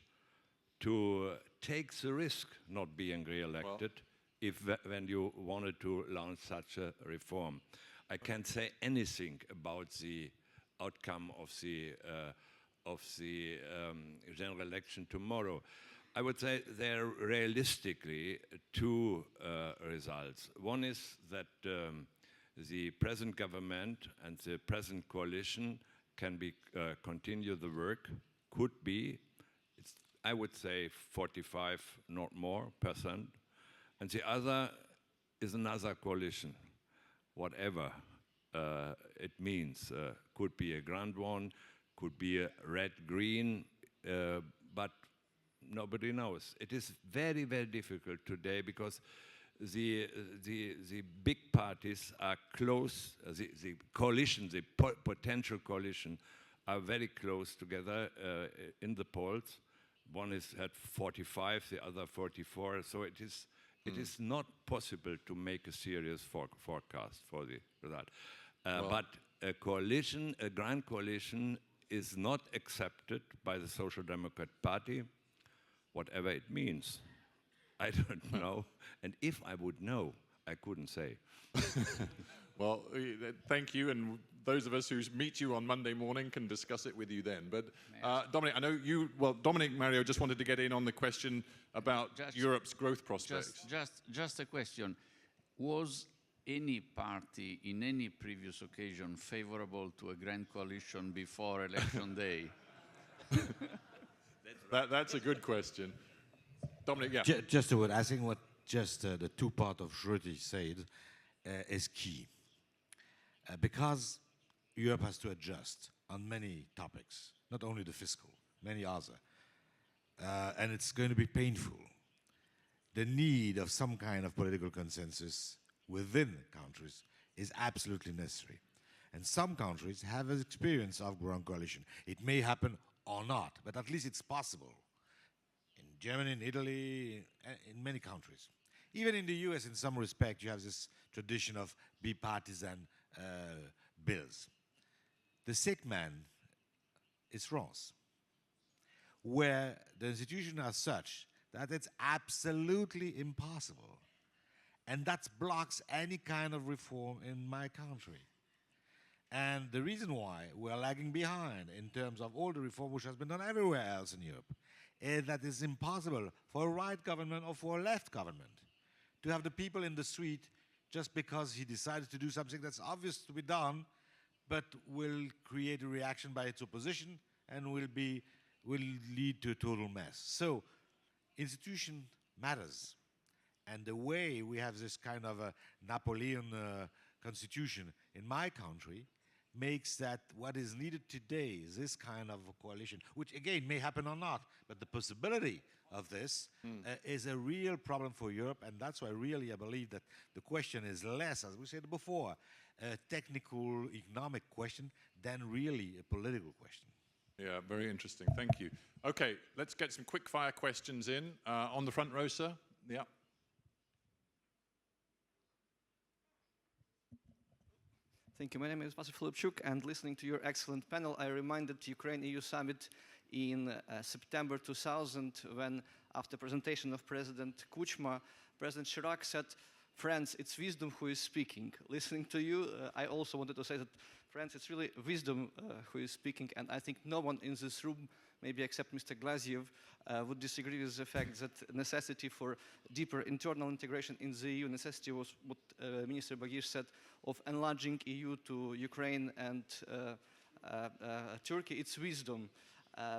to take the risk not being re-elected, when you wanted to launch such a reform. I can't say anything about the outcome of the general election tomorrow. I would say there are realistically two results. One is that the present government and the present coalition can continue the work, could be, I would say 45, not more, %. And the other is another coalition, whatever it means. Could be a grand one, could be a red-green, but nobody knows. It is very, very difficult today, because the big parties are close, the coalition, the potential coalition, are very close together in the polls. One is at 45, the other 44, so it is not possible to make a serious forecast for the result. But a coalition, a grand coalition, is not accepted by the Social Democrat Party, whatever it means. I don't know. And if I would know, I couldn't say. Well, thank you, and those of us who meet you on Monday morning can discuss it with you then. But Dominic, I know you, well, Dominic, Mario just wanted to get in on the question about Europe's growth prospects. Just a question. Was any party in any previous occasion favorable to a grand coalition before election day? That's a good question. Dominic, yeah. Just a word. I think what just the two part of Schröder said is key. Because Europe has to adjust on many topics, not only the fiscal, many other. And it's going to be painful. The need of some kind of political consensus within countries is absolutely necessary. And some countries have an experience of grand coalition. It may happen or not, but at least it's possible. In Germany, in Italy, in many countries. Even in the US, in some respect, you have this tradition of bipartisan bills. The sick man is France, where the institutions are such that it's absolutely impossible. And that blocks any kind of reform in my country. And the reason why we're lagging behind in terms of all the reform which has been done everywhere else in Europe is that it's impossible for a right government or for a left government to have the people in the street just because he decided to do something that's obvious to be done, but will create a reaction by its opposition and will lead to a total mess. So, institution matters. And the way we have this kind of a Napoleon constitution in my country makes that what is needed today is this kind of a coalition, which again may happen or not, but the possibility of this is a real problem for Europe, and that's why really I believe that the question is less, as we said before, a technical economic question than really a political question. Yeah, very interesting. Thank you. Okay, let's get some quick fire questions in. On the front row, sir. Yeah. Thank you. My name is Vasyl Filipchuk, and listening to your excellent panel, I reminded the Ukraine-EU summit in September 2000, when, after presentation of President Kuchma, President Chirac said, "Friends, it's wisdom who is speaking." Listening to you, I also wanted to say that, friends, it's really wisdom who is speaking, and I think no one in this room, maybe except Mr. Glaziev, would disagree with the fact that necessity for deeper internal integration in the EU, necessity was what Minister Bağış said, of enlarging EU to Ukraine and Turkey, it's wisdom.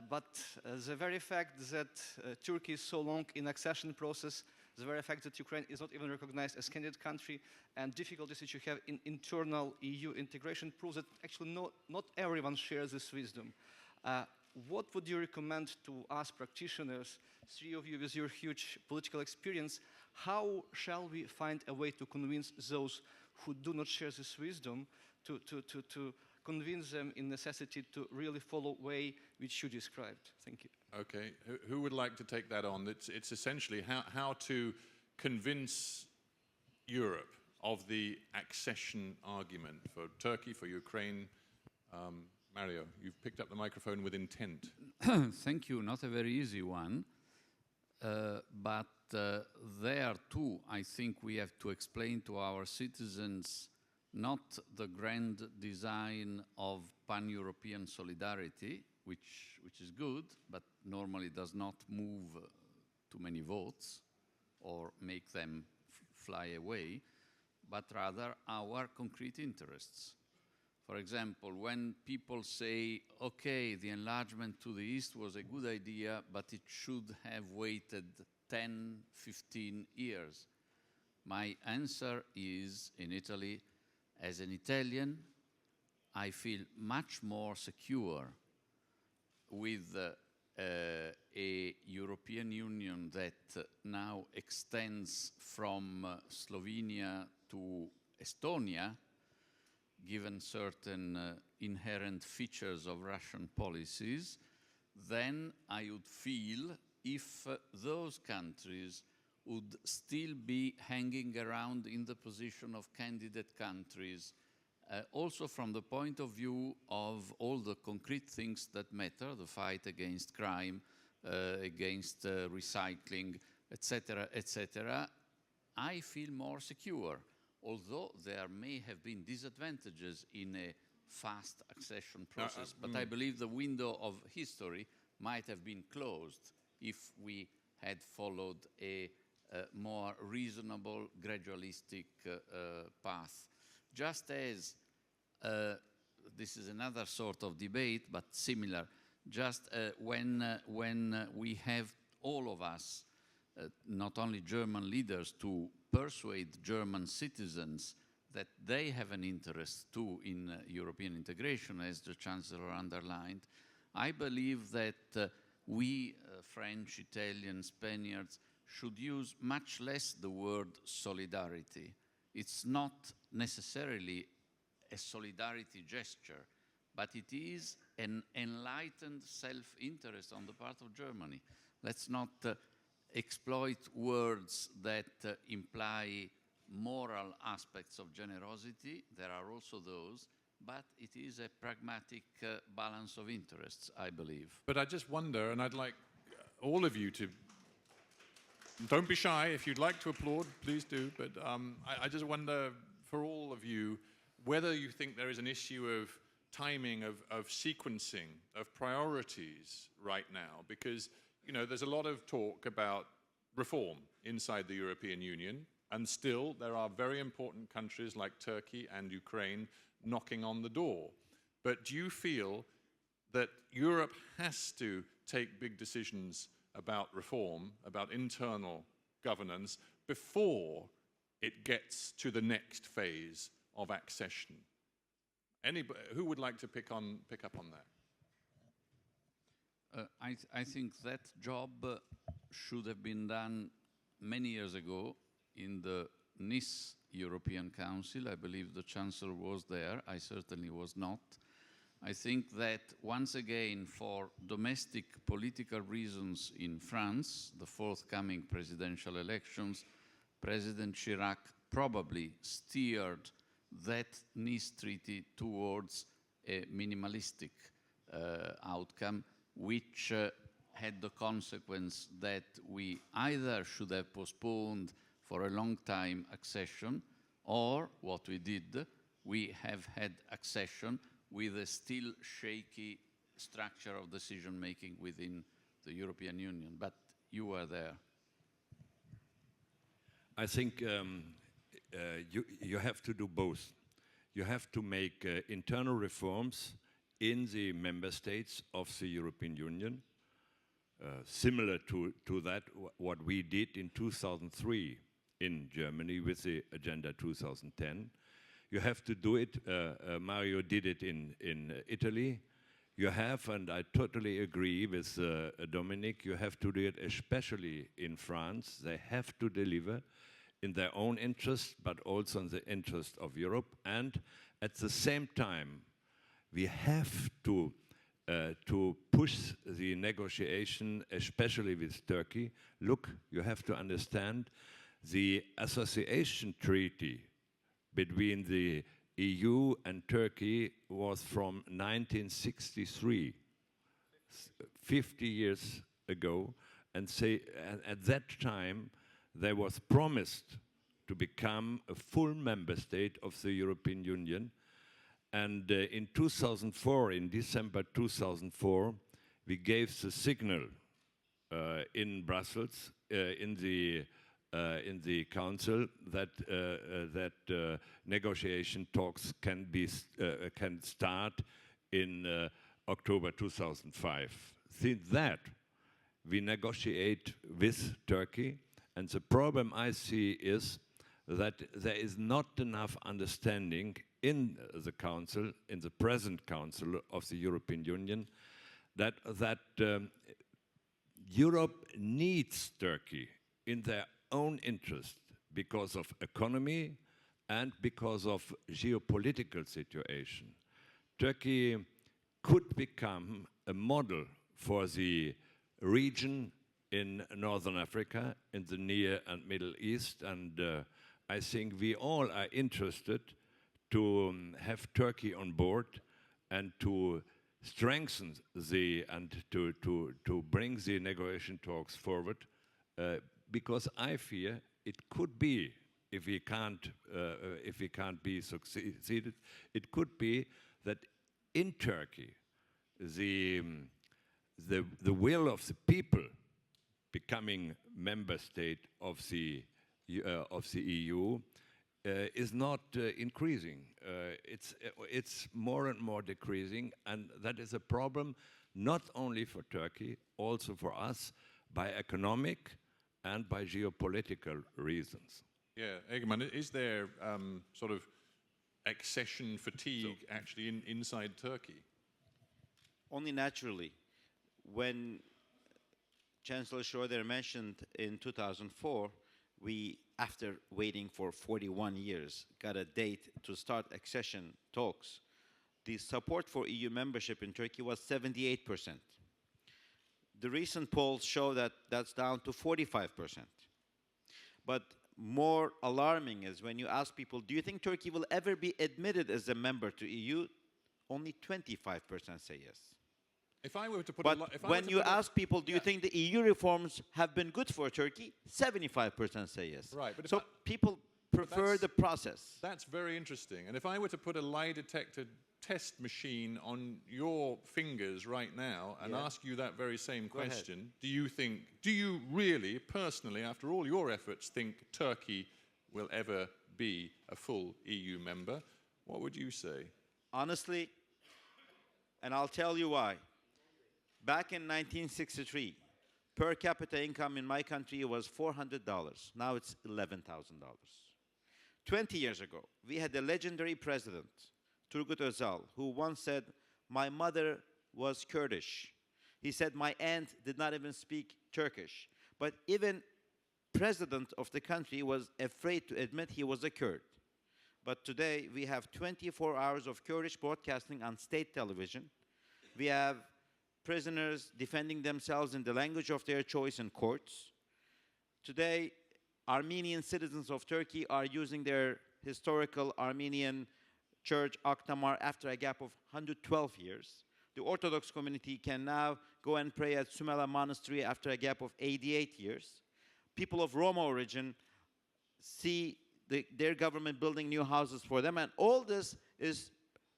But the very fact that Turkey is so long in accession process, the very fact that Ukraine is not even recognized as candidate country, and difficulties that you have in internal EU integration proves that actually not everyone shares this wisdom. What would you recommend to us practitioners, three of you with your huge political experience, how shall we find a way to convince those who do not share this wisdom to convince them in necessity to really follow way which you described? Thank you. Okay, who would like to take that on? It's essentially how to convince Europe of the accession argument for Turkey, for Ukraine. Mario, you've picked up the microphone with intent. Thank you. Not a very easy one. But there too, I think we have to explain to our citizens not the grand design of pan-European solidarity, which is good, but normally does not move too many votes or make them fly away, but rather our concrete interests. For example, when people say, okay, the enlargement to the east was a good idea, but it should have waited 10, 15 years. My answer is, in Italy, as an Italian, I feel much more secure with a European Union that now extends from Slovenia to Estonia, given certain inherent features of Russian policies, then I would feel if those countries would still be hanging around in the position of candidate countries also from the point of view of all the concrete things that matter, the fight against crime, against recycling, etc., etc., I feel more secure, although there may have been disadvantages in a fast accession process. But I believe the window of history might have been closed if we had followed a more reasonable, gradualistic path. Just as, this is another sort of debate, but similar, just when we have all of us, not only German leaders, to persuade German citizens that they have an interest too in European integration, as the Chancellor underlined, I believe that we, French, Italians, Spaniards, should use much less the word solidarity. It's not necessarily a solidarity gesture, but it is an enlightened self-interest on the part of Germany. Let's not exploit words that imply moral aspects of generosity. There are also those, but it is a pragmatic balance of interests, I believe. But I just wonder, and I'd like all of you to, don't be shy, if you'd like to applaud, please do, but I just wonder for all of you whether you think there is an issue of timing, of sequencing, of priorities right now, because there's a lot of talk about reform inside the European Union, and still there are very important countries like Turkey and Ukraine knocking on the door. But do you feel that Europe has to take big decisions about reform, about internal governance, before it gets to the next phase of accession? Who would like to pick up on that? I think that job should have been done many years ago in the Nice European Council. I believe the Chancellor was there. I certainly was not. I think that once again, for domestic political reasons in France, the forthcoming presidential elections, President Chirac probably steered that Nice Treaty towards a minimalistic outcome, which had the consequence that we either should have postponed for a long time accession, or what we did, we have had accession with a still shaky structure of decision-making within the European Union. But you were there. I think you have to do both. You have to make internal reforms in the member states of the European Union, similar to that what we did in 2003 in Germany with the Agenda 2010. You have to do it, Mario did it in Italy. You have, and I totally agree with Dominique, you have to do it especially in France. They have to deliver in their own interest, but also in the interest of Europe. And at the same time, we have to push the negotiation, especially with Turkey. Look, you have to understand the association treaty between the EU and Turkey was from 1963, 50 years ago, and at that time there was promised to become a full member state of the European Union. And in 2004, in December 2004, we gave the signal in Brussels, in the council, that negotiation talks can start in October 2005. Since that, we negotiate with Turkey, and the problem I see is that there is not enough understanding in the council, in the present council of the European Union, that Europe needs Turkey in their own interest because of economy and because of geopolitical situation. Turkey could become a model for the region in Northern Africa, in the Near and Middle East, and I think we all are interested to have Turkey on board and to strengthen and to bring the negotiation talks forward, because I fear it could be, if we can't be succeeded, it could be that in Turkey the will of the people becoming member state of the EU is not increasing. It's more and more decreasing, and that is a problem not only for Turkey, also for us, by economic and by geopolitical reasons. Yeah, Egemen, is there sort of accession fatigue actually inside Turkey? Only naturally. When Chancellor Schröder mentioned in 2004, we, after waiting for 41 years, got a date to start accession talks. The support for EU membership in Turkey was 78%. The recent polls show that that's down to 45%. But more alarming is when you ask people, do you think Turkey will ever be admitted as a member to EU? Only 25% say yes. If I were to put But when you ask people, do you think the EU reforms have been good for Turkey? 75% say yes. Right, but so people prefer the process. That's very interesting. And if I were to put a lie detector test machine on your fingers right now and ask you that very same question, do you really, personally, after all your efforts, think Turkey will ever be a full EU member? What would you say? Honestly, and I'll tell you why. Back in 1963, per capita income in my country was $400. Now it's $11,000. 20 years ago, we had a legendary president, Turgut Özal, who once said, my mother was Kurdish. He said, my aunt did not even speak Turkish. But even president of the country was afraid to admit he was a Kurd. But today, we have 24 hours of Kurdish broadcasting on state television. We have prisoners defending themselves in the language of their choice in courts. Today, Armenian citizens of Turkey are using their historical Armenian church, Akdamar, after a gap of 112 years. The Orthodox community can now go and pray at Sumela Monastery after a gap of 88 years. People of Roma origin see their government building new houses for them, and all this is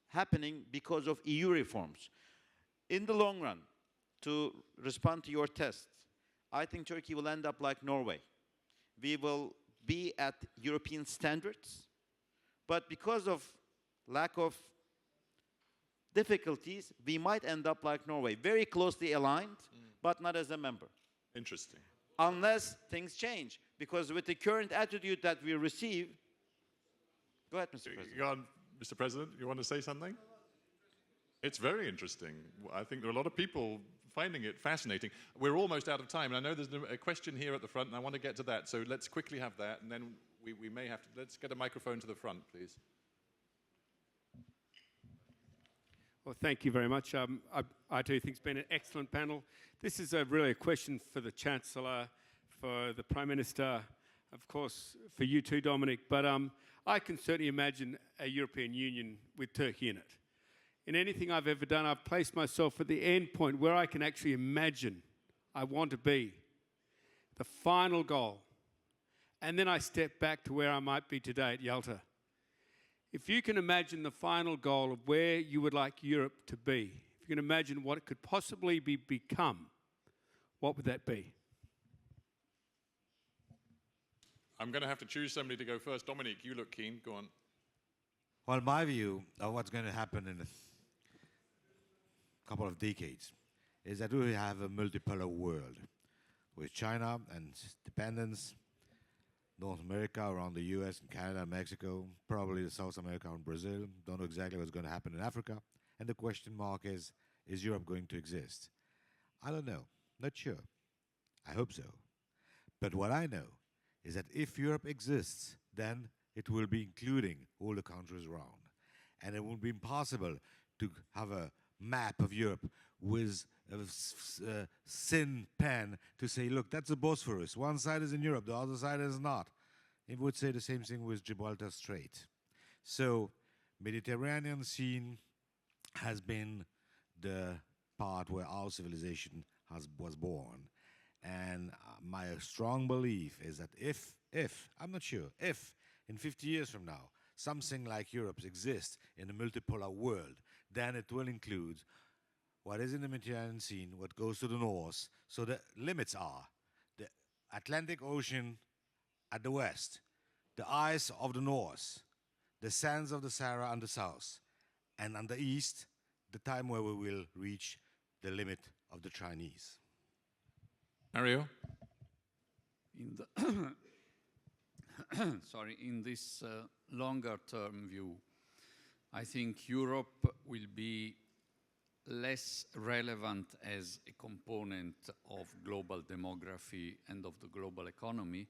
happening because of EU reforms. In the long run, to respond to your test, I think Turkey will end up like Norway. We will be at European standards, but because of lack of difficulties, we might end up like Norway, very closely aligned, but not as a member. Interesting. Unless things change, because with the current attitude that we receive, go ahead, Mr. President. Go on, Mr. President, you want to say something? It's very interesting. I think there are a lot of people finding it fascinating. We're almost out of time, and I know there's a question here at the front, and I want to get to that. So let's quickly have that, and then we may have to, let's get a microphone to the front, please. Well, thank you very much. I do think it's been an excellent panel. This is really a question for the Chancellor, for the Prime Minister, of course, for you too, Dominique. But I can certainly imagine a European Union with Turkey in it. In anything I've ever done, I've placed myself at the end point where I can actually imagine I want to be, the final goal. And then I step back to where I might be today at Yalta. If you can imagine the final goal of where you would like Europe to be, if you can imagine what it could possibly become, what would that be? I'm going to have to choose somebody to go first. Dominique, you look keen. Go on. Well, my view of what's going to happen in a couple of decades is that we have a multipolar world with China and its dependence, North America around the US and Canada and Mexico, probably South America and Brazil. Don't know exactly what's going to happen in Africa. And the question mark is Europe going to exist? I don't know. Not sure. I hope so. But what I know is that if Europe exists, then it will be including all the countries around. And it will be impossible to have a map of Europe with a thin pen to say, look, that's the Bosphorus. One side is in Europe, the other side is not. It would say the same thing with Gibraltar Strait. So Mediterranean scene has been the part where our civilization was born. And my strong belief is that if, I'm not sure, if in 50 years from now, something like Europe exists in a multipolar world, then it will include what is in the Mediterranean scene, what goes to the north. So the limits are the Atlantic Ocean at the west, the ice of the north, the sands of the Sahara on the south, and on the east, the time where we will reach the limit of the Chinese. Mario? In the sorry, in this longer-term view, I think Europe will be less relevant as a component of global demography and of the global economy,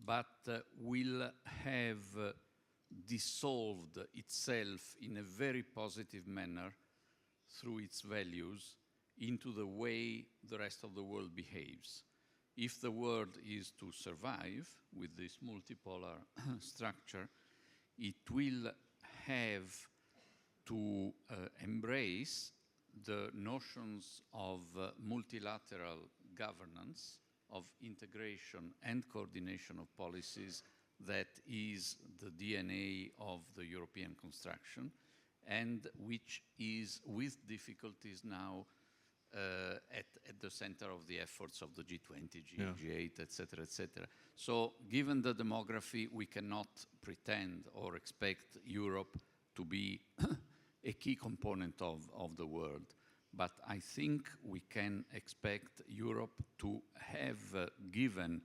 but will have dissolved itself in a very positive manner through its values into the way the rest of the world behaves. If the world is to survive with this multipolar structure, it will have to embrace the notions of multilateral governance, of integration and coordination of policies that is the DNA of the European construction, and which is with difficulties now at the center of the efforts of the G20, G8, etc., etc. So given the demography, we cannot pretend or expect Europe to be a key component of the world. But I think we can expect Europe to have given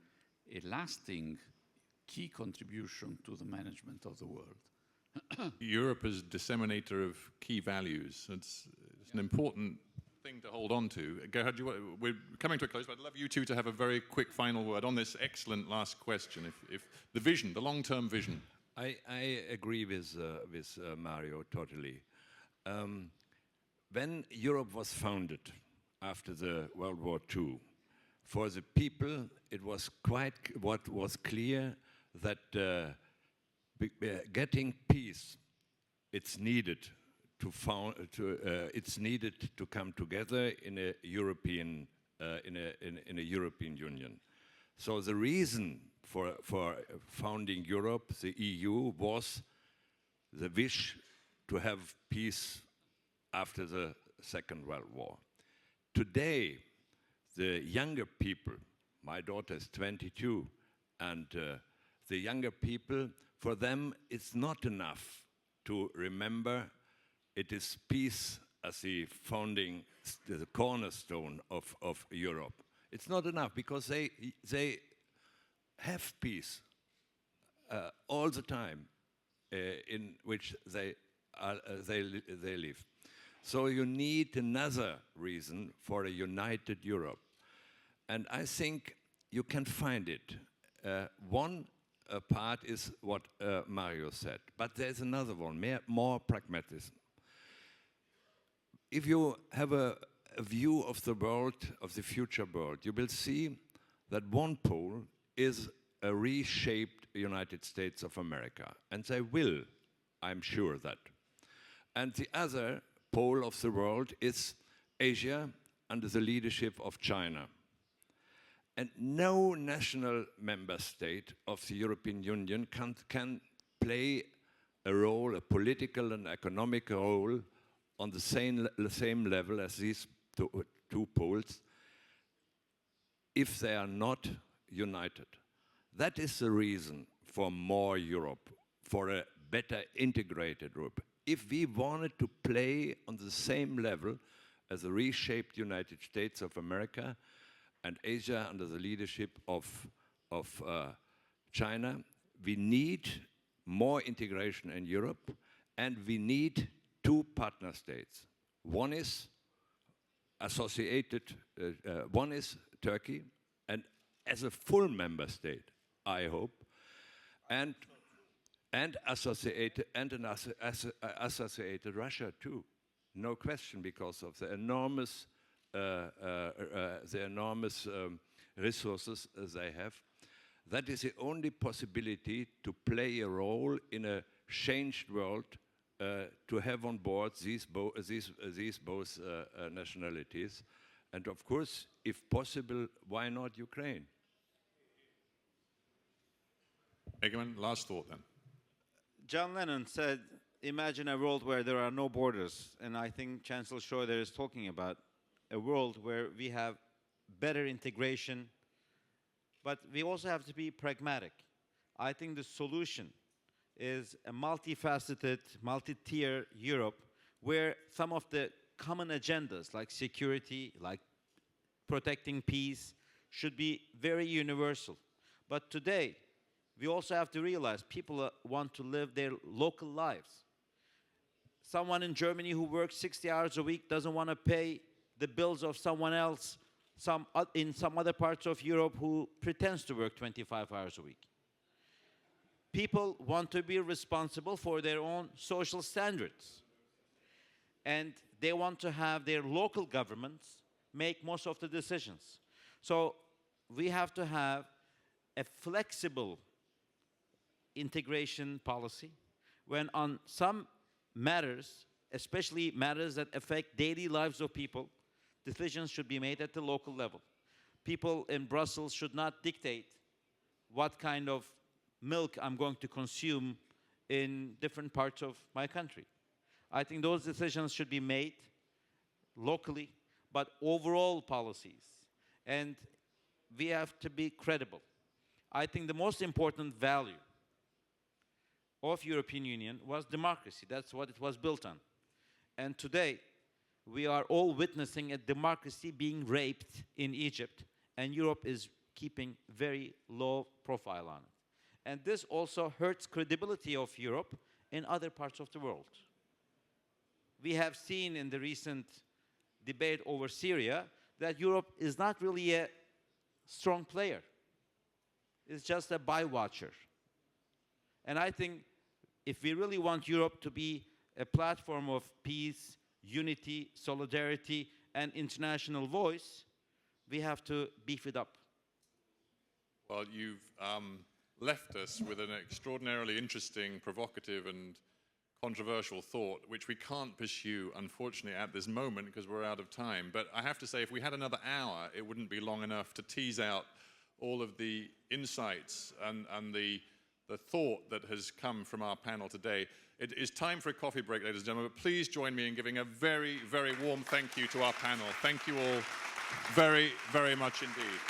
a lasting key contribution to the management of the world. Europe as disseminator of key values. It's an important thing to hold on to. Gerhard, we're coming to a close, but I'd love you two to have a very quick final word on this excellent last question. If the vision, the long-term vision. I agree with Mario totally. When Europe was founded after the World War II, for the people, it was what was clear that getting peace, it's needed it's needed to come together in a European Union. So the reason for founding Europe, the EU, was the wish to have peace after the Second World War. Today, the younger people, my daughter is 22, and the younger people, for them, it's not enough to remember it is peace as the founding, the cornerstone of Europe. It's not enough because they have peace all the time in which they live. So you need another reason for a united Europe. And I think you can find it. One part is what Mario said, but there's another one, more pragmatism. If you have a view of the world, of the future world, you will see that one pole is a reshaped United States of America, and they will, I'm sure that. And the other pole of the world is Asia under the leadership of China. And no national member state of the European Union can play a role, a political and economic role, on the same level as these two poles if they are not united. That is the reason for more Europe, for a better integrated Europe. If we wanted to play on the same level as the reshaped United States of America and Asia under the leadership of China, we need more integration in Europe, and we need two partner states. One is associated, one is Turkey, and as a full member state, I hope, and associated Russia too, no question, because of the enormous resources they have. That is the only possibility to play a role in a changed world to have on board these both nationalities. And of course, if possible, why not Ukraine? Egemen, last thought then. John Lennon said, imagine a world where there are no borders. And I think Chancellor Schröder is talking about a world where we have better integration, but we also have to be pragmatic. I think the solution is a multifaceted, multi-tier Europe where some of the common agendas like security, like protecting peace, should be very universal. But today, we also have to realize people want to live their local lives. Someone in Germany who works 60 hours a week doesn't want to pay the bills of someone else in some other parts of Europe who pretends to work 25 hours a week. People want to be responsible for their own social standards. And they want to have their local governments make most of the decisions. So we have to have a flexible integration policy when on some matters, especially matters that affect daily lives of people, decisions should be made at the local level. People in Brussels should not dictate what kind of milk I'm going to consume in different parts of my country. I think those decisions should be made locally, but overall policies. And we have to be credible. I think the most important value of European Union was democracy. That's what it was built on. And today, we are all witnessing a democracy being raped in Egypt, and Europe is keeping very low profile on it. And this also hurts credibility of Europe in other parts of the world. We have seen in the recent debate over Syria that Europe is not really a strong player. It's just a bywatcher. And I think if we really want Europe to be a platform of peace, unity, solidarity, and international voice, we have to beef it up. Well, you've left us with an extraordinarily interesting, provocative, and controversial thought, which we can't pursue, unfortunately, at this moment because we're out of time. But I have to say, if we had another hour, it wouldn't be long enough to tease out all of the insights and the thought that has come from our panel today. It is time for a coffee break, ladies and gentlemen, but please join me in giving a very, very warm thank you to our panel. Thank you all very, very much indeed.